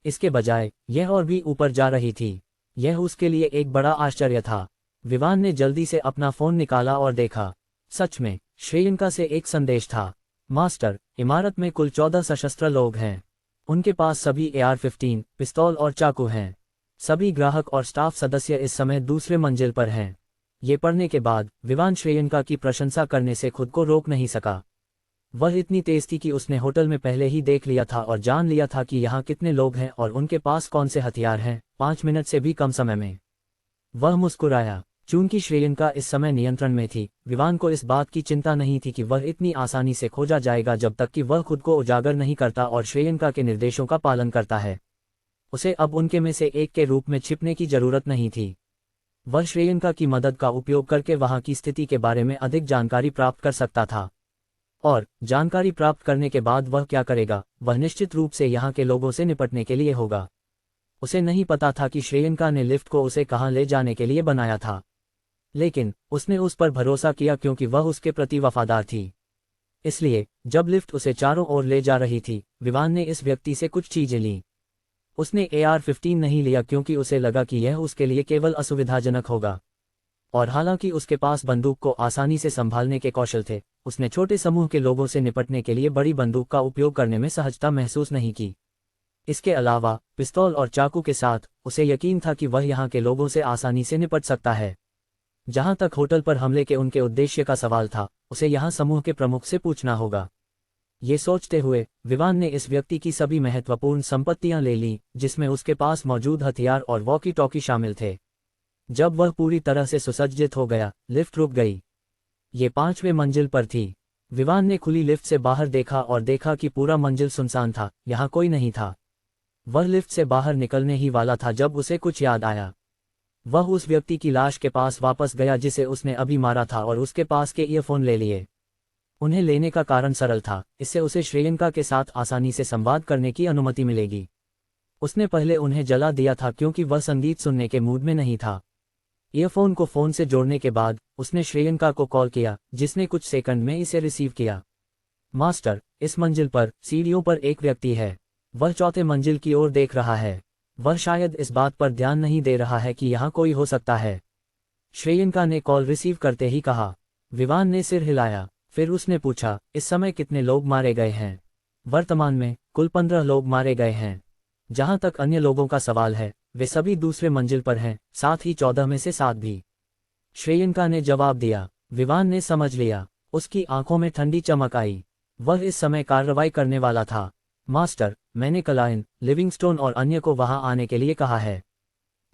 इसके बजाय यह और भी ऊपर जा रही थी। यह उसके लिए एक बड़ा आश्चर्य था। विवान ने जल्दी से अपना फोन निकाला और देखा। सच में श्रेयंका से एक संदेश था। मास्टर, इमारत में कुल 14 सशस्त्र लोग हैं। उनके पास सभी AR-15 पिस्तौल और चाकू हैं। सभी ग्राहक और स्टाफ सदस्य इस समय दूसरे मंजिल पर हैं। ये पढ़ने के बाद विवान श्रेयंका की प्रशंसा करने से खुद को रोक नहीं सका। वह इतनी तेज थी कि उसने होटल में पहले ही देख लिया था और जान लिया था कि यहाँ कितने लोग हैं और उनके पास कौन से हथियार हैं। 5 मिनट से भी कम समय में वह मुस्कुराया। चूंकि श्रेयंका इस समय नियंत्रण में थी, विवान को इस बात की चिंता नहीं थी कि वह इतनी आसानी से खोजा जाएगा जब तक कि वह खुद को उजागर नहीं करता और श्रेयंका के निर्देशों का पालन करता है। उसे अब उनके में से एक के रूप में छिपने की जरूरत नहीं थी। वह श्रेयंका की मदद का उपयोग करके वहां की स्थिति के बारे में अधिक जानकारी प्राप्त कर सकता था। और जानकारी प्राप्त करने के बाद वह क्या करेगा, वह निश्चित रूप से यहाँ के लोगों से निपटने के लिए होगा। उसे नहीं पता था कि श्रेयंका ने लिफ्ट को उसे कहाँ ले जाने के लिए बनाया था, लेकिन उसने उस पर भरोसा किया क्योंकि वह उसके प्रति वफादार थी। इसलिए जब लिफ्ट उसे चारों ओर ले जा रही थी, विवान ने इस व्यक्ति से कुछ चीजें लीं। उसने AR-15 नहीं लिया क्योंकि उसे लगा कि यह उसके लिए केवल असुविधाजनक होगा, और हालांकि उसके पास बंदूक को आसानी से संभालने के कौशल थे, उसने छोटे समूह के लोगों से निपटने के लिए बड़ी बंदूक का उपयोग करने में सहजता महसूस नहीं की। इसके अलावा पिस्तौल और चाकू के साथ उसे यकीन था कि वह यहाँ के लोगों से आसानी से निपट सकता है। जहां तक होटल पर हमले के उनके उद्देश्य का सवाल था, उसे यहाँ समूह के प्रमुख से पूछना होगा। ये सोचते हुए विवान ने इस व्यक्ति की सभी महत्वपूर्ण संपत्तियां ले लीं, जिसमें उसके पास मौजूद हथियार और वॉकी टॉकी शामिल थे। जब वह पूरी तरह से सुसज्जित हो गया, लिफ्ट रुक गई। ये 5वें मंजिल पर थी। विवान ने खुली लिफ्ट से बाहर देखा और देखा कि पूरा मंजिल सुनसान था, यहाँ कोई नहीं था। वह लिफ्ट से बाहर निकलने ही वाला था जब उसे कुछ याद आया। वह उस व्यक्ति की लाश के पास वापस गया जिसे उसने अभी मारा था और उसके पास के ईयरफोन ले लिए। उन्हें लेने का कारण सरल था, इससे उसे श्रेयंका के साथ आसानी से संवाद करने की अनुमति मिलेगी। उसने पहले उन्हें जला दिया था क्योंकि वह संगीत सुनने के मूड में नहीं था। ईयरफोन को फोन से जोड़ने के बाद उसने श्रेयंका को कॉल किया, जिसने कुछ सेकंड में इसे रिसीव किया। मास्टर, इस मंजिल पर सीढ़ियों पर एक व्यक्ति है। वह 4थे मंजिल की ओर देख रहा है। वह शायद इस बात पर ध्यान नहीं दे रहा है कि यहाँ कोई हो सकता है। श्रेयंका ने कॉल रिसीव करते ही कहा। विवान ने सिर हिलाया। फिर उसने पूछा, इस समय कितने लोग मारे गए हैं? वर्तमान में कुल 15 लोग मारे गए हैं। जहां तक अन्य लोगों का सवाल है, वे सभी दूसरे मंजिल पर हैं, साथ ही 14 में से 7 भी। श्रेयंका ने जवाब दिया। विवान ने समझ लिया। उसकी आंखों में ठंडी चमक आई। वह इस समय कार्रवाई करने वाला था। मास्टर, मैंने क्लाइन, लिविंगस्टोन और अन्य को वहां आने के लिए कहा है।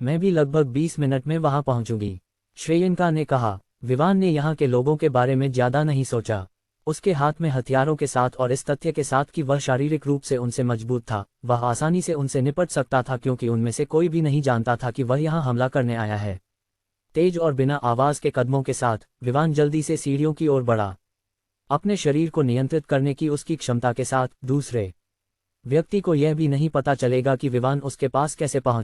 मैं भी लगभग 20 मिनट में वहां पहुंचूंगी, श्रेयंका ने कहा। विवान ने यहाँ के लोगों के बारे में ज्यादा नहीं सोचा। उसके हाथ में हथियारों के साथ और इस तथ्य के साथ कि वह शारीरिक रूप से उनसे मजबूत था, वह आसानी से उनसे निपट सकता था क्योंकि उनमें से कोई भी नहीं जानता था कि वह यहाँ हमला करने आया है। तेज और बिना आवाज के कदमों के साथ विवान जल्दी से सीढ़ियों की ओर बढ़ा। अपने शरीर को नियंत्रित करने की उसकी क्षमता के साथ दूसरे व्यक्ति को यह भी नहीं पता चलेगा कि विवान उसके पास कैसे पहुंचा।